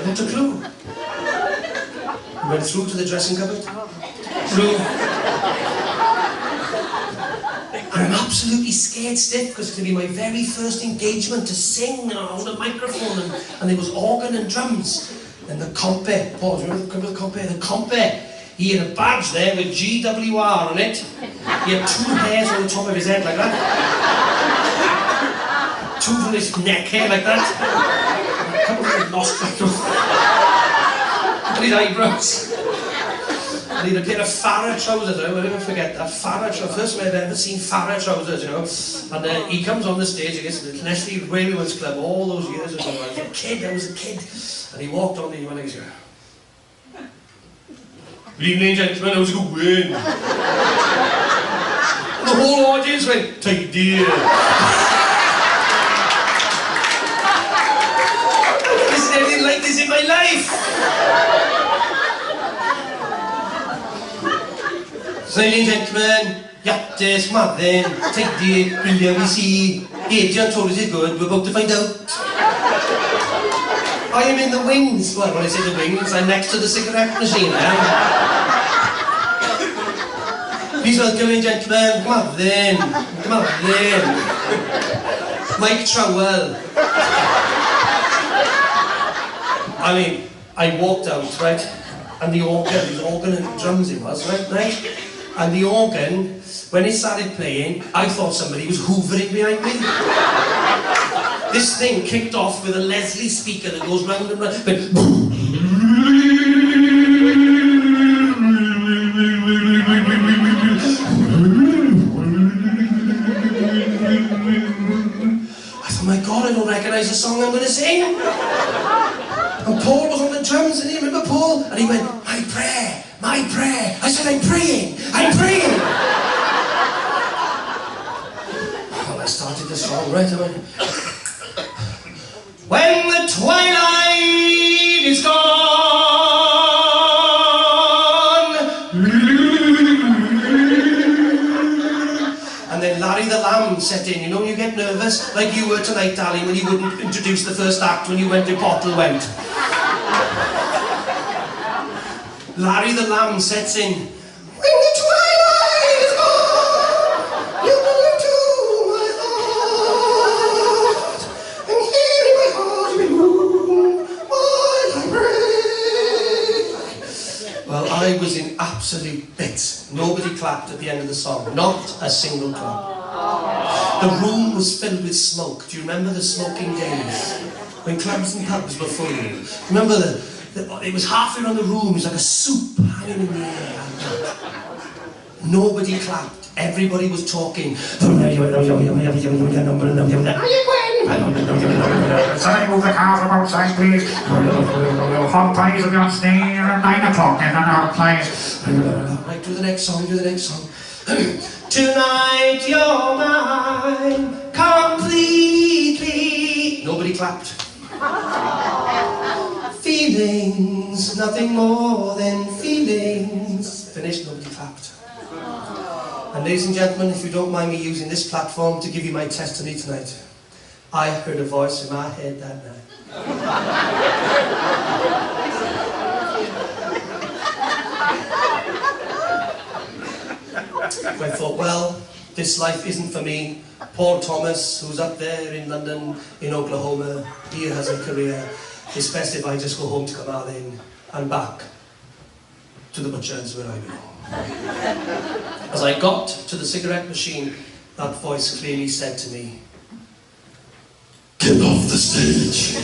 E: Not a clue. Went through to the dressing cupboard. Through. And I'm absolutely scared stiff because it's going to be my very first engagement to sing on a microphone, and there was organ and drums. And the compere, Paul, do you remember the compere? The compere, he had a badge there with GWR on it. He had 2 hairs on the top of his head like that. 2 from his neck hair like that. A couple of his nostrils. And his eyebrows. And he had a pair of Farah trousers, I'll never forget that. Farah trousers, first time I've ever seen Farah trousers, you know. And he comes on the stage, I guess, at the Llangennech Whalemen's Club all those years ago. I was a kid. And he walked on and he went like this. "Good evening, gentlemen, how's it going?" And the whole audience went, "Take dear." I've never seen anything like this in my life. So, ladies and gentlemen, Yartist, Marvin, take dear, brilliant, we see. Adrian told us it's good, we're about to find out. I am in the wings. Well, when I say the wings, I'm next to the cigarette machine now. Please welcome in, gentlemen. Come on then. Come on then. Mike Trowell. I mean, I walked out, right? And the organ and drums it was, right? And the organ, when it started playing, I thought somebody was hoovering behind me. This thing kicked off with a Leslie speaker that goes round and round. But I thought, my God, I don't recognise the song I'm going to sing. And Paul was on the drums, and you remember Paul? And he went, "My prayer, my prayer." I said, "I'm praying, I'm praying." Well, I started the song right away. When the twilight is gone, and then Larry the Lamb set in. You know when you get nervous, like you were tonight, darling, when you wouldn't introduce the first act when you went to Bottle Went. Larry the Lamb sets in. When the twilight is gone, you come into my heart, and here in my heart you move while I pray. Well, I was in absolute bits. Nobody clapped at the end of the song. Not a single clap. The room was filled with smoke. Do you remember the smoking days? When clubs and pubs were full. Remember it was halfway around the room, it was like a soup hanging in the air. Nobody clapped, everybody was talking.
F: Sorry, move the car from outside, please. Hot pies will be on stage at 9 o'clock in an hour, please.
E: Right, do the next song. Tonight you're mine, completely. Nobody clapped. Feelings, nothing more than feelings. Finished, nobody clapped. And ladies and gentlemen, if you don't mind me using this platform to give you my testimony tonight, I heard a voice in my head that night. I thought, well, this life isn't for me. Paul Thomas, who's up there in London, in Oklahoma, he has a career. It's best if I just go home to Carmarthen and back to the butchers where I belong. As I got to the cigarette machine, that voice clearly said to me, "Get off the stage.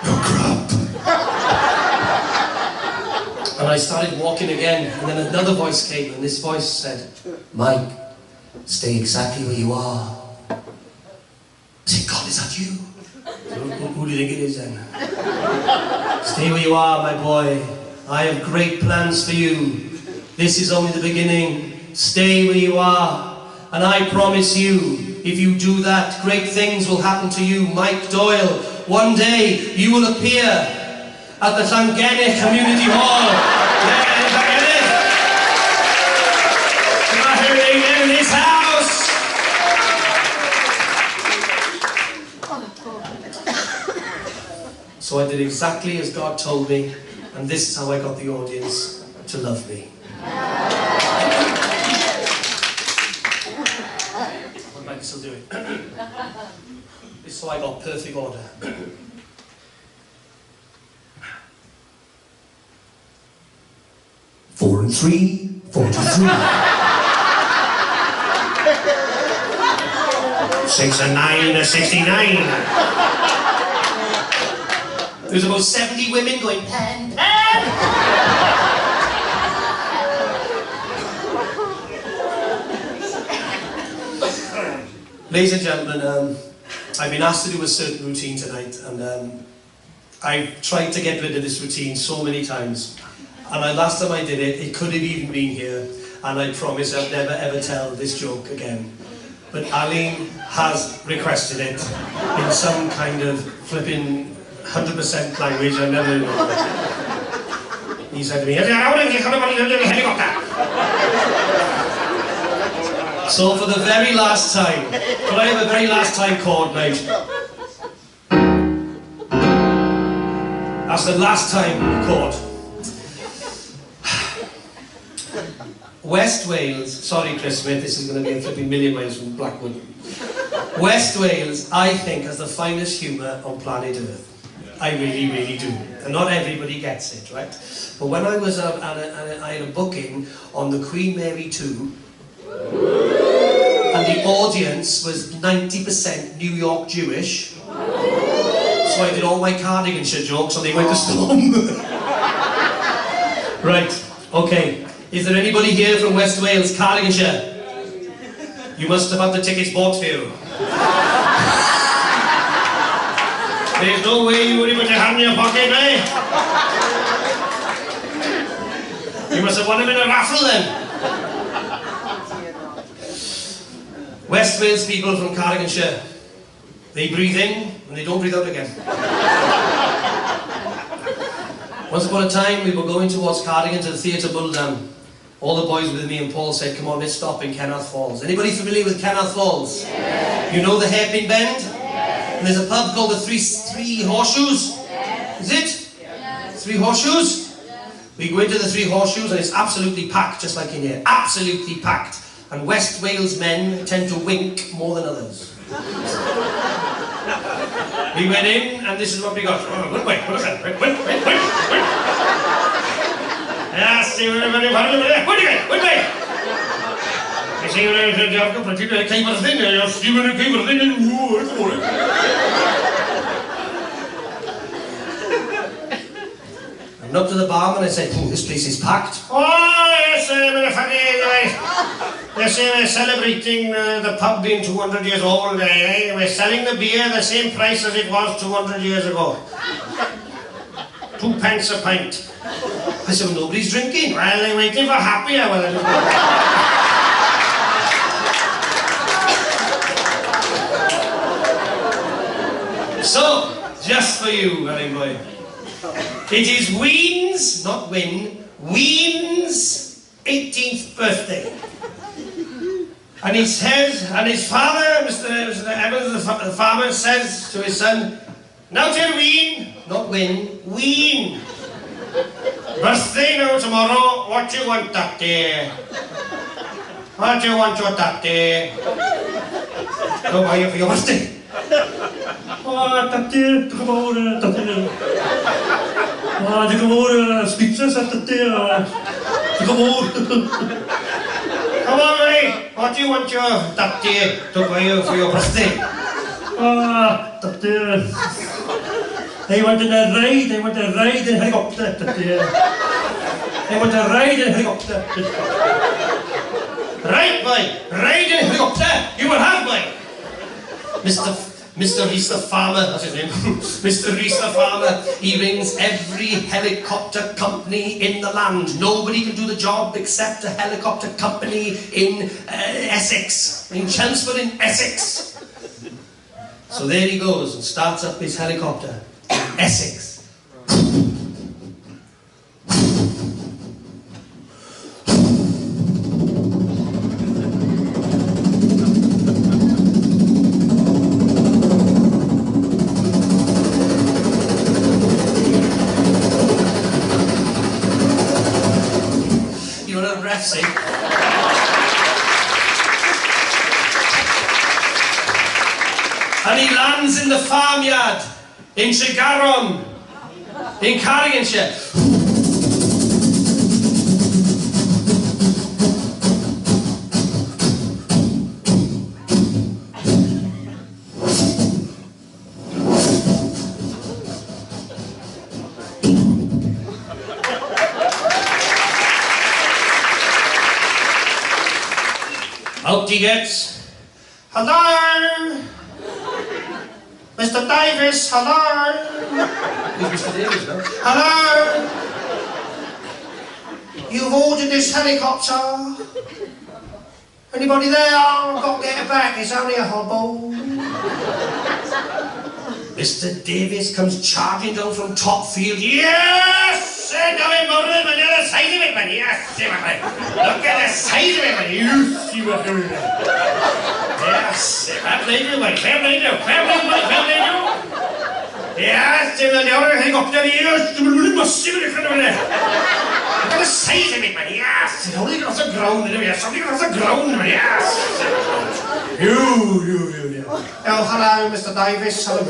E: You're crap." And I started walking again, and then another voice came, and this voice said, "Mike, stay exactly where you are." I said, "God, is that you?" Who do you think it is then? "Stay where you are, my boy. I have great plans for you. This is only the beginning. Stay where you are. And I promise you, if you do that, great things will happen to you, Mike Doyle. One day, you will appear at the Llangennech Community Hall. There in Llangennech. Flattering in this house." So I did exactly as God told me, and this is how I got the audience to love me. I can still do it. This is how I got perfect order. 4 and 3, 43.
D: 6 and 9 are 69.
E: There's about 70 women going, "Pen, pen!" Ladies and gentlemen, I've been asked to do a certain routine tonight, and I've tried to get rid of this routine so many times. And last time I did it, it could have even been here, and I promise I'll never ever tell this joke again. But Aline has requested it in some kind of flipping 100% language I never know. He said to me, "Helicopter." So for the very last time, could I have a very last time chord, mate? That's the last time chord. West Wales, sorry Chris Smith, this is going to be a flipping million miles from Blackwood. West Wales, I think, has the finest humour on planet Earth. I really, really do. And not everybody gets it, right? But when I was I had a booking on the Queen Mary 2, and the audience was 90% New York Jewish, so I did all my Cardiganshire jokes, so they went to storm. Right, okay. Is there anybody here from West Wales, Cardiganshire? You must have had the tickets bought for you. There's no way you would have put your hand in your pocket, eh? You must have won him in a raffle then. West Wales people from Cardiganshire, they breathe in and they don't breathe out again. Once upon a time, we were going towards Cardigan to the Theatre Bulldam. All the boys with me and Paul said, "Come on, let's stop in Kenarth Falls." Anybody familiar with Kenarth Falls? Yeah. You know the hairpin bend? Yeah. And there's a pub called the Three Horseshoes. Yeah. Is it? Yeah. Three Horseshoes? Yeah. We go into the Three Horseshoes and it's absolutely packed, just like in here. Absolutely packed. And West Wales men tend to wink more than others. We went in and this is what we got. Oh, wait. Yeah, see what I'm doing. Wait. I see what I'm doing. I've got plenty of cables in there. You're steaming the cables in there. I went up to the barman and I said, "Oh, this place is packed." "Oh, yes, we're celebrating the pub being 200 years old. We're selling the beer the same price as it was 200 years ago. 2 pence a pint." I said, "Well, nobody's drinking." "Well, they're waiting for happy hour." So, just for you, Ellen boy. It is Ween's, not Win, Ween's 18th birthday. And he says, and his father, Mr. Evans, the farmer, says to his son, "Now to Ween, not Win, Ween. Birthday now tomorrow, what do you want that day?"
D: What do you want your daddy? Go buy you for your birthday.
A: Oh, daddy, come over, daddy. Oh, you come over, speechless at daddy. Come over.
D: Come on, mate. What do you want your daddy to buy you for your birthday?
A: Ah, daddy. I want to ride in helicopter, daddy. I want to ride in helicopter.
D: Right, boy. Ride in helicopter. You will have, boy. Mr. Reese the Farmer, that's his name. Mr. Reese the Farmer, he rings every helicopter company in the land. Nobody can do the job except a helicopter company in Essex, in Chelmsford in Essex. So there he goes and starts up his helicopter in Essex. See? And he lands in the farmyard in Tregaron, in Cardiganshire. Out he gets. Hello? Mr. Davis, hello? Who's Mr. Davis now? Hello? You've ordered this helicopter? Anybody there? I've got to get it back, it's only a hobble. Mr. Davis comes charging down from Topfield. Yes! Going more than the other side of it, man. Yes, look at the size of it, man. You see what I'm doing. Yes, fair play to you, man. Fair play to you. Fair play to you, fair play to you. Yes, the other helicopter here. Must see what it's going to be. Look at the size of it, man. Yes, it's only off the ground. Yes, only off the ground, man. Yes. You. Oh, hello, Mr. Davis. Hello.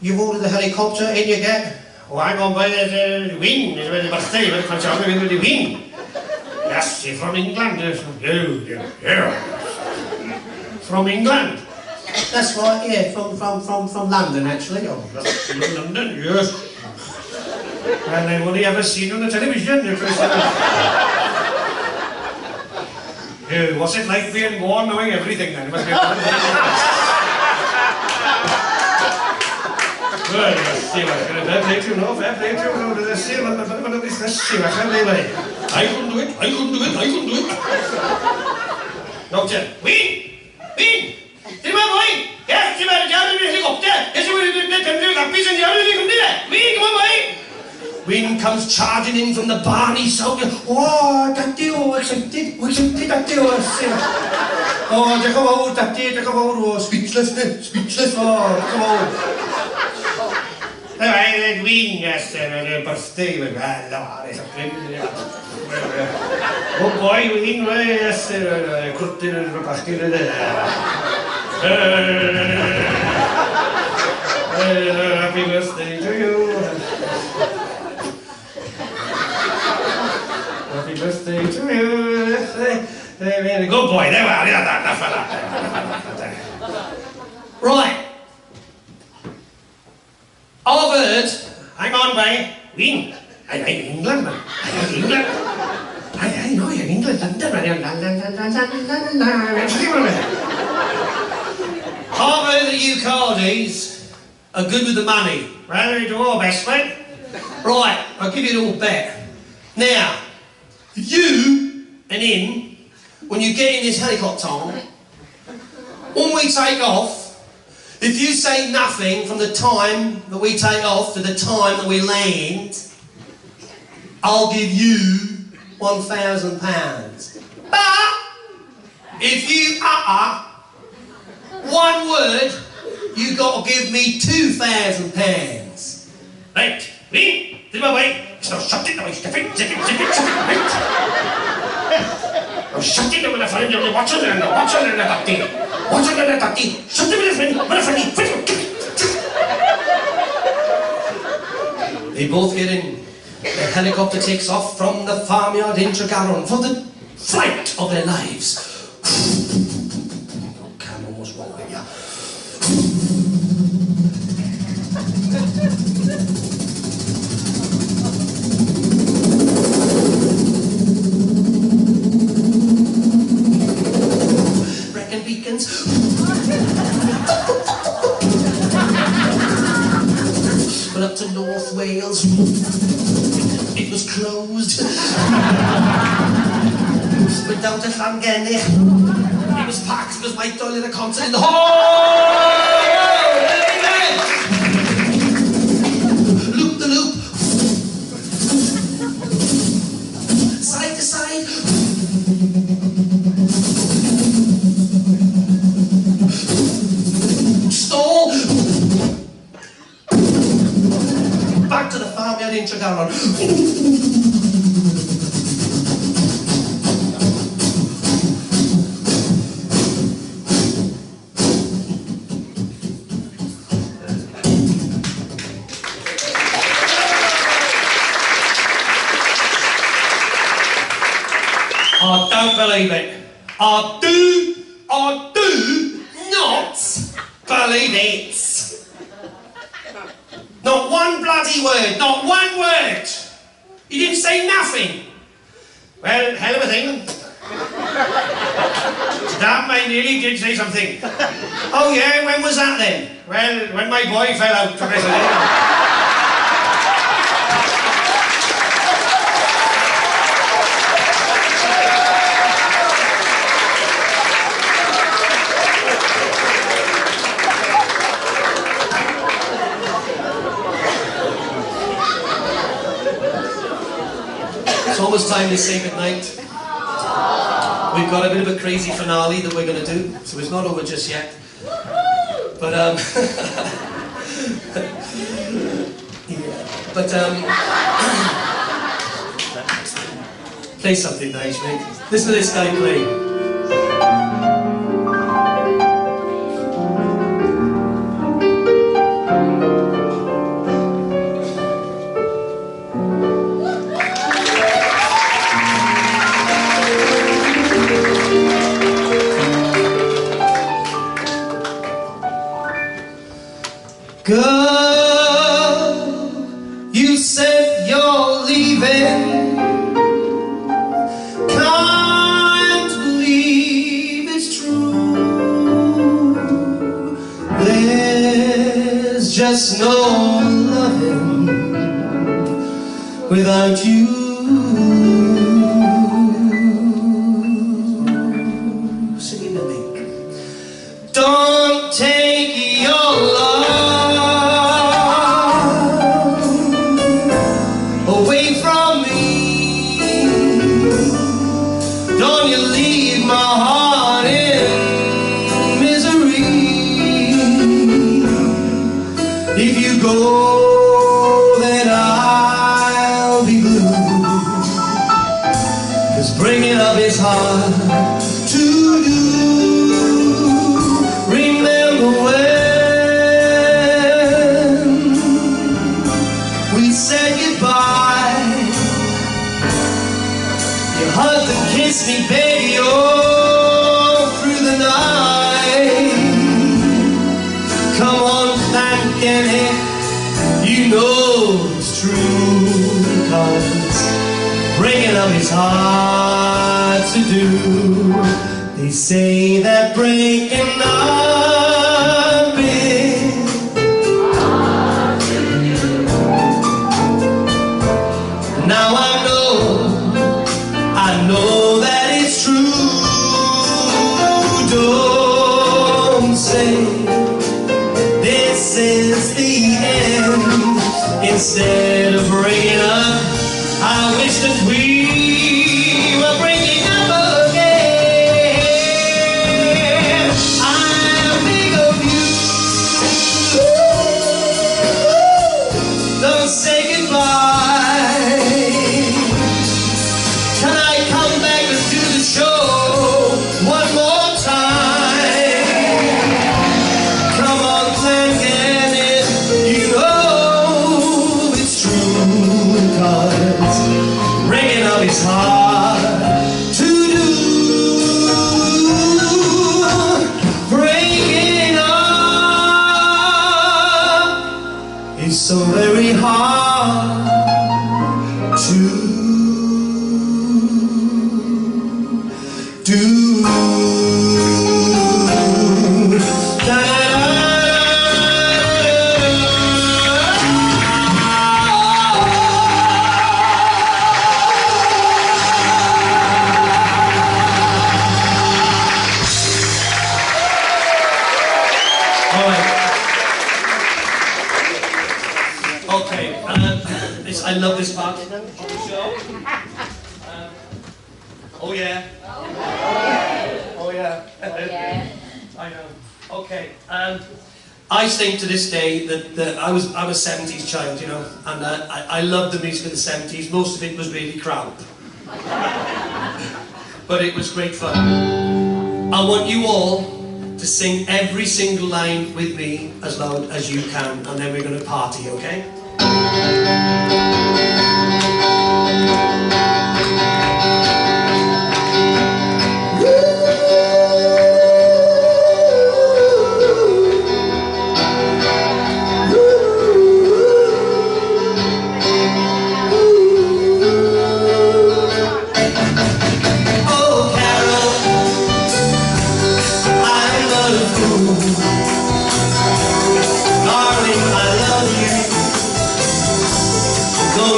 D: You've ordered the helicopter, in you get? Oh, hang on, boy, there's a wind. There's a birthday, but I'm sure with the wind. Yes, you're from England. Yeah. From England? That's right, yeah, from London, actually. Oh, that's from London, yes. Well, I've only ever seen on the television. What's it like being born knowing everything then? It must be Well, let's see what I'm going to fair play to you, no, fair play to you, no, let's see what I'm going to do. Let's see what I'm going to do. I couldn't do it. No, Jen. Win! Come on, boy! Yes, you better down in the helicopter. Yes, you will do that piece and the other thing from there. Win, come on, boy! Win comes charging in from the barney sound. Oh, daddy, excited, daddy, oh, take over, daddy, oh, speechless, oh, come on. Anyway, Wien, yes, the birthday, oh boy, Wien, yes, curtin and the party. Happy birthday to you. Happy birthday to you. Good boy, there we are. Right. I've heard, hang on, boy, Wien. England, man. England. I know you're England, London, man. I've heard that you Cardies are good with the money. Well, we do our best, mate. Right, I'll give you an old bet. Now, you and him, when you get in this helicopter, when we take off, if you say nothing from the time that we take off to the time that we land, I'll give you £1,000. But if you utter one word, you got to give me £2,000. Right, me, this is my way. So shut it, right? Oh, shut it, my friend. You're watching it, Daddy. Watching it, Daddy. Shut it, my friend.
E: They both get in. The helicopter takes off from the farmyard in Tregaron for the flight of their lives. Oh, Cameron, what's wrong with you? Reckon beacons. But up to North Wales, it was closed. But down to Llangennech, it was packed. It was my Doyle in a concert in the hall. Loop the loop, side to side. Stall. Back to the farmyard in Tregaron.
D: I don't believe it. I do not believe it. Not one bloody word, not one word. You didn't say nothing. Well, hell of a thing. That man nearly did say something. Oh yeah, when was that then? Well, when my boy fell out to wrestle.
E: It's almost time to say goodnight. We've got a bit of a crazy finale that we're going to do, so it's not over just yet. But play something nice, mate. Listen to this guy play. Girl, you said you're leaving. Can't believe it's true. There's just no loving without you. Sing it with me. Don't take your love away from me. Don't you leave my heart in misery. If you go, then I'll be blue. 'Cause bringing up is hard to do. Remember when we said goodbye? You hugged and kissed me, baby, all through the night. Come on, Llangennech, you know it's true. 'Cause breaking up is hard to do. They say that breaking up is hard to do. Now I know that it's true. Don't say this is the end. Instead of breaking up, I wish that we were breaking up again. I think of you. Don't say goodbye. Can I come back and do the show? it's hard to do. Breaking up is so very hard to do. Okay, I love this part of the show. Oh yeah. Oh yeah. I know. Okay. I think to this day that I'm a 70s child, you know, and I love the music of the 70s. Most of it was really crap. But it was great fun. I want you all to sing every single line with me as loud as you can, and then we're going to party, okay?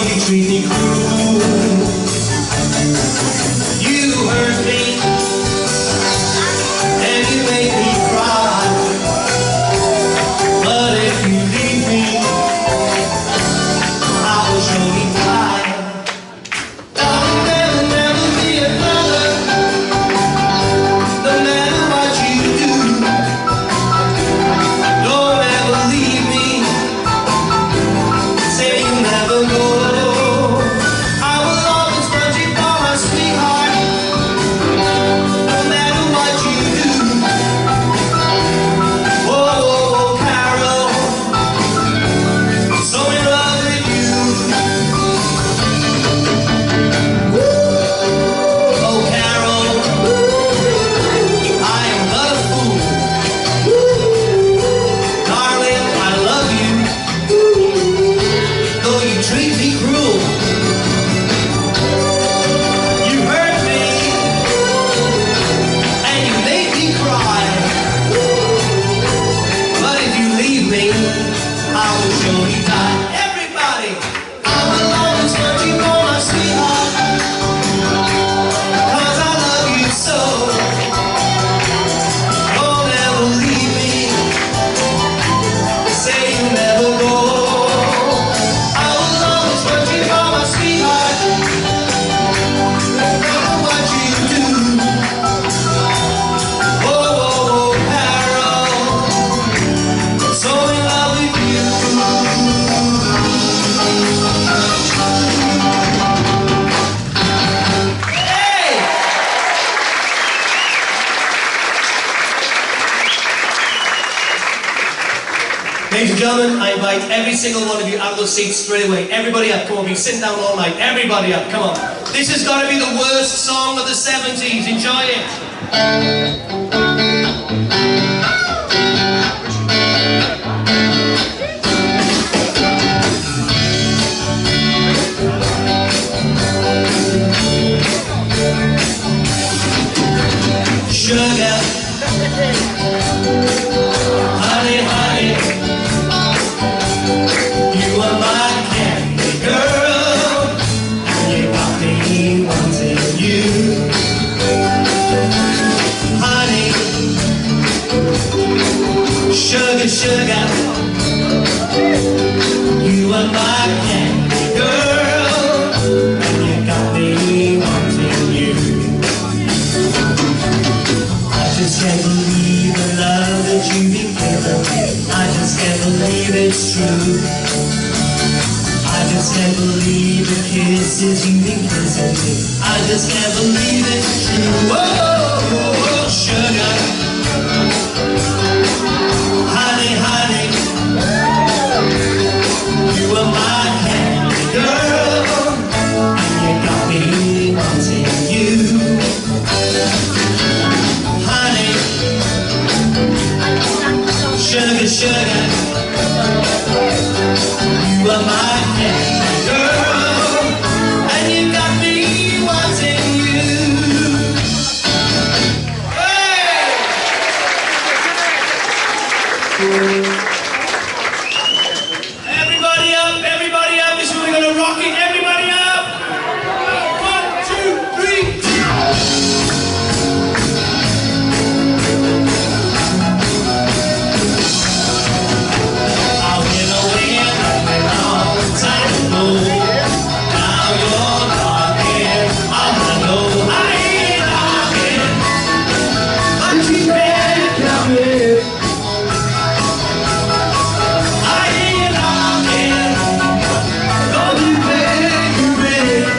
E: You treat me cruel. You hurt me and you make me cry. But if you leave me, I will show you why. Darling, there'll never be another, no matter what you do. Don't ever leave me. Say you never go. Treat me cruel. You hurt me and you make me cry. But if you leave me, I will surely die. Everybody, I will always want you for my sweetheart, 'cause I love you so. Don't ever leave me. Say you never go. Ladies and gentlemen, I invite every single one of you out of those seats straight away. Everybody up, come on, we've been sitting down all night. Everybody up, come on. This has got to be the worst song of the 70s. Enjoy it. Sugar, honey, honey, you are my candy girl, and you got me wanting you. Honey, sugar, sugar, you are my candy girl, and you got me wanting you. I just can't believe the love that you've been giving me. I just can't believe it's true. I just can't believe the kisses you've been kissing me. I just can't believe it's true. Whoa, sugar, honey, honey, you are my candy girl, and you got me
A: are my candy girl, and you got me wanting you. Hey! Everybody up, this is we're gonna rock it, everybody up! 1, 2, 3. Say goodbye. Now you're telling me all the time. I hear you knocking, but you can't come in. I hear you knocking, no matter where you've been.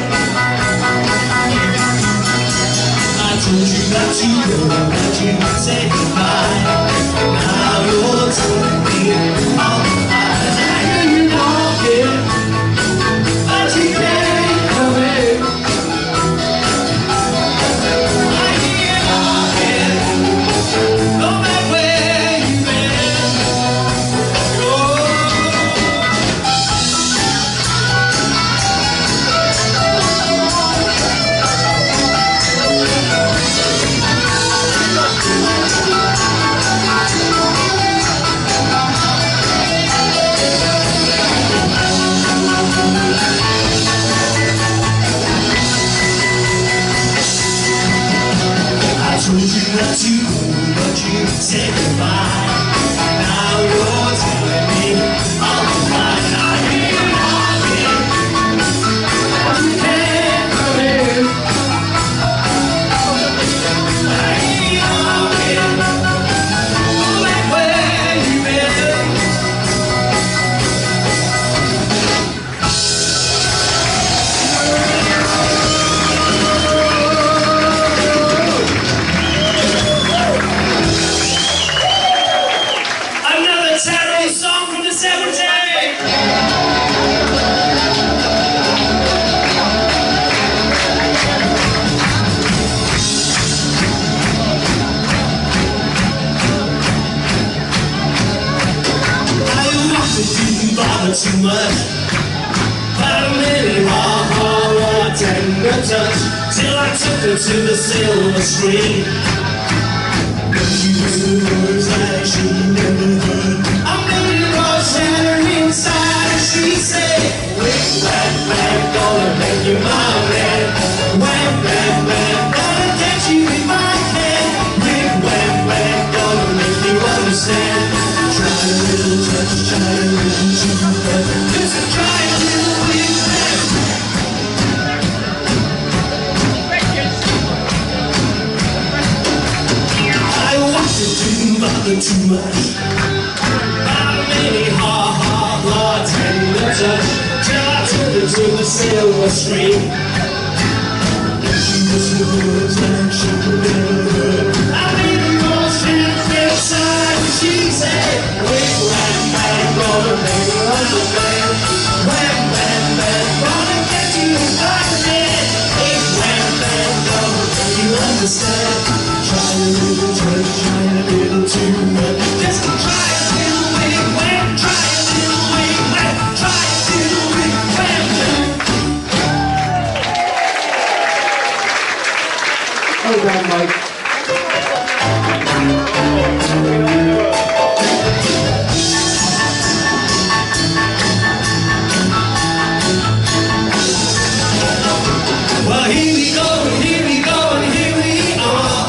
A: Told you not to go, but you said goodbye. Now you're telling me all the time. I hear you knocking, but you can't come in. I hear you knocking, go back where you've been. Song from the 70s. I didn't bother too much, but a minute hard, tender touch, till I took her to the silver screen. She was the words that she never heard. I'm letting it all shatter inside, and she said, wait, whack, whack, gonna make you my man. Whack, whack, whack, gonna get you if I can. Whack, whack, whack, gonna make you understand. Try a little touch, try a little too much. Just try a little bit back. Didn't bother too much. How many hard, tender touch, till I took her to the silver screen. She was the words that she never heard. I made her all stand inside, and she said, wait, whack, whack, gonna make you understand. Whack, whack, whack, gonna get you back again. Wait, whack, whack, gonna make you understand. Try a little touch, try a little too much. Just try a little bit, whack, try a little bit, whack, try a little bit, whack, whack.
G: Well done, Mike.
A: Well, here we go, here we go, and here we are.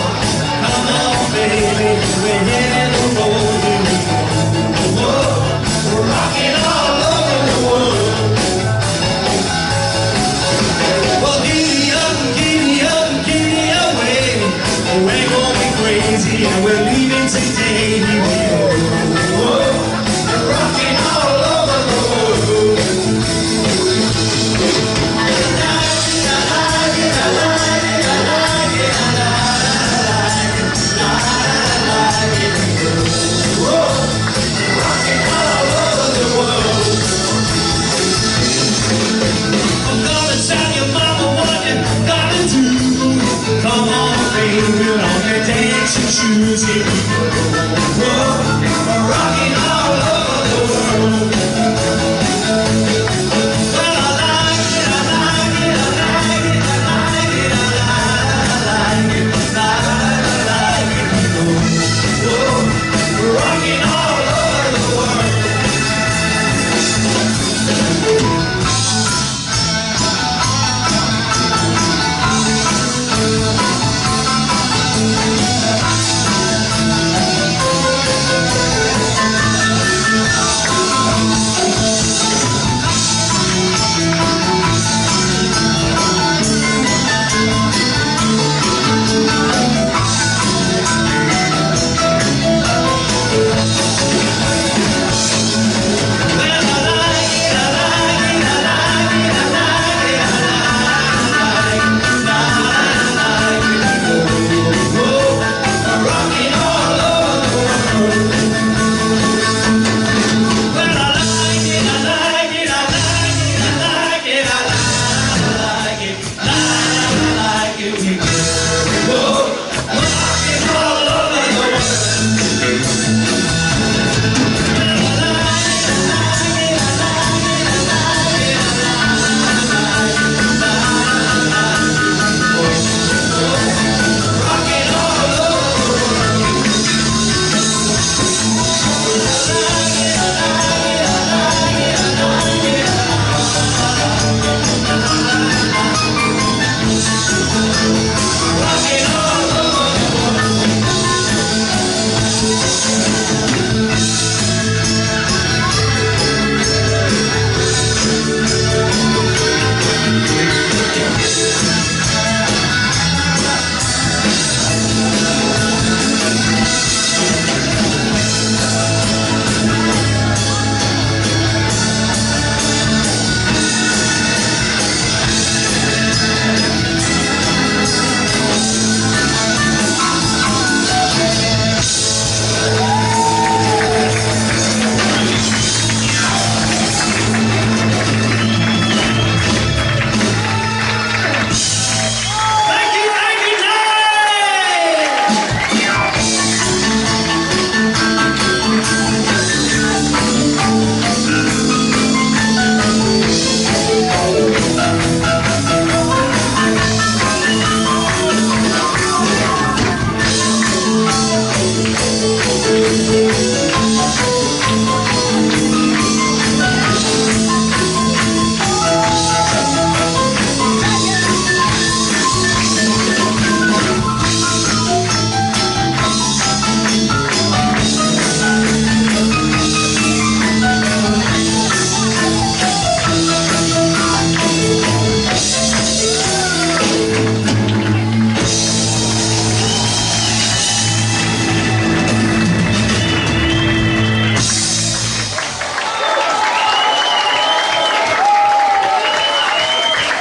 A: Come on, baby, we're hitting the road. Here we go. Whoa, we're rocking all over the world. Well, giddy up, giddy up, giddy away. We're gonna be crazy, and we're leaving today. Here we go. Whoa, we're rocking all over the world. Shoes, here we go. Whoa, we're rocking all over the world.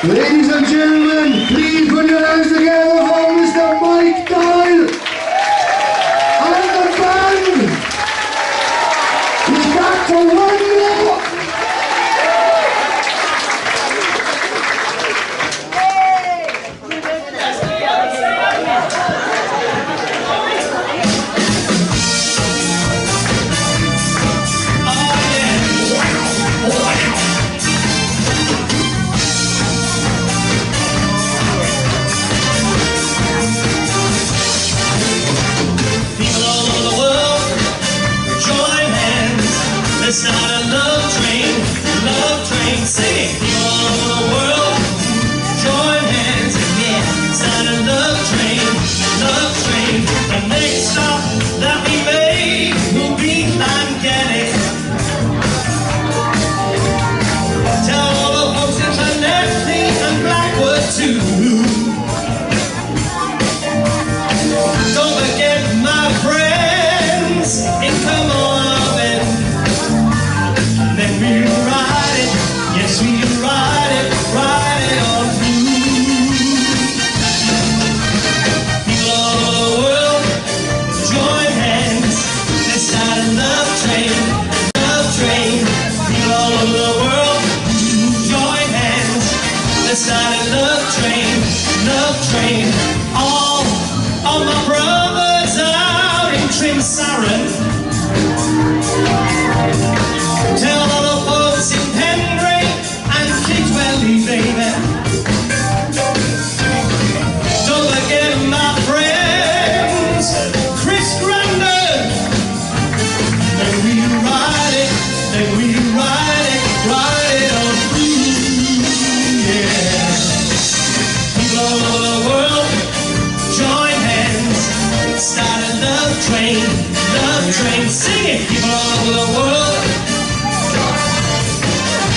G: Ladies and gentlemen, please put your hands together for Mr. Mike Doyle and the band. He's back for one more.
A: It's not a love train, singing. People all over the world, join hands, yeah. It's not a love train. The next stop that we make will be Llangennech. Tell all the folks in Llangennech and Blackwood too. Don't forget my friends in Carmarthen. Then we ride it, yes we ride it on through. People all over the world, join hands. Let's start a love train. People all over the world, join hands. Let's start a love train. All my brothers out in Trimsaran. Tell all the folks in Henry and Kidwelly, baby. Don't forget my friends, Chris Grandin. Then we ride it on through, yeah. People all over the world, join hands, start a love train, sing it. People all over the world,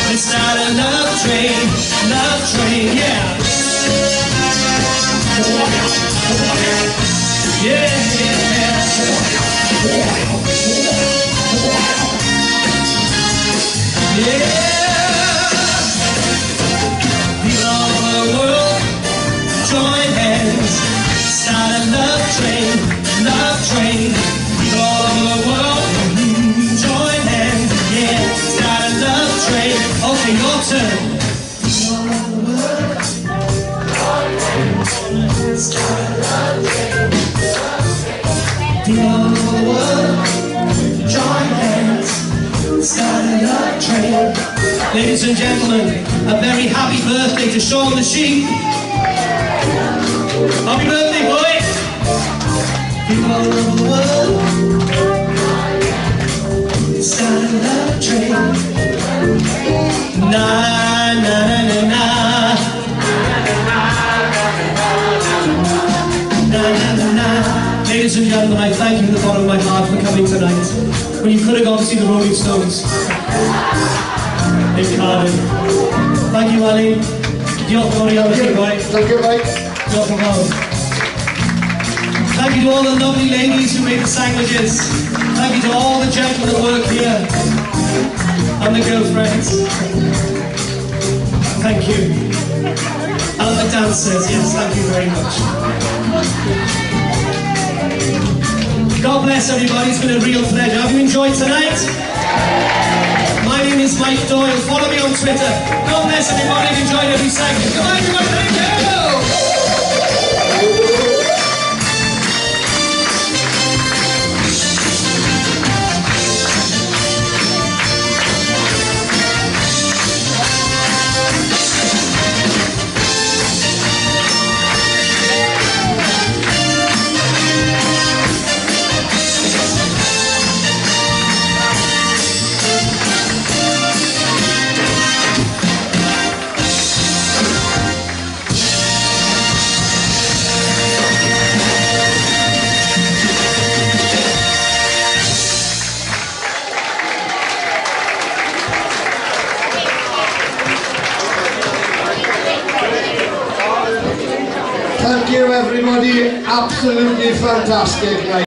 A: let's start a love train, yeah. Yeah. People all over the world, join hands, start a love train. People all over the world, join hands, yeah, start a love train. Okay, your turn. People all over the world, start a love train. People all over the world, join hands, start a love train. Ladies and gentlemen, a very happy birthday to Sean the Sheep. Happy birthday, boy! People all over the world, start a love train. Na na na na na. Na na na na. Ladies and gentlemen, I thank you from the bottom of my heart for coming tonight. When you could have gone to see the Rolling Stones in Cardiff. Thank you, Ali. Diolch yn fawr iawn i chi, boy.
G: Thank you, Mike.
A: Diolch yn fawr. Thank you to all the lovely ladies who made the sandwiches. Thank you to all the gentlemen that work here. And the girlfriends. Thank you. And the dancers, yes, thank you very much. God bless everybody, it's been a real pleasure. Have you enjoyed tonight? My name is Mike Doyle. Follow me on Twitter. God bless everybody, I've enjoyed every second. Come on, everybody, thank you!
G: Thank you, everybody. Absolutely fantastic night.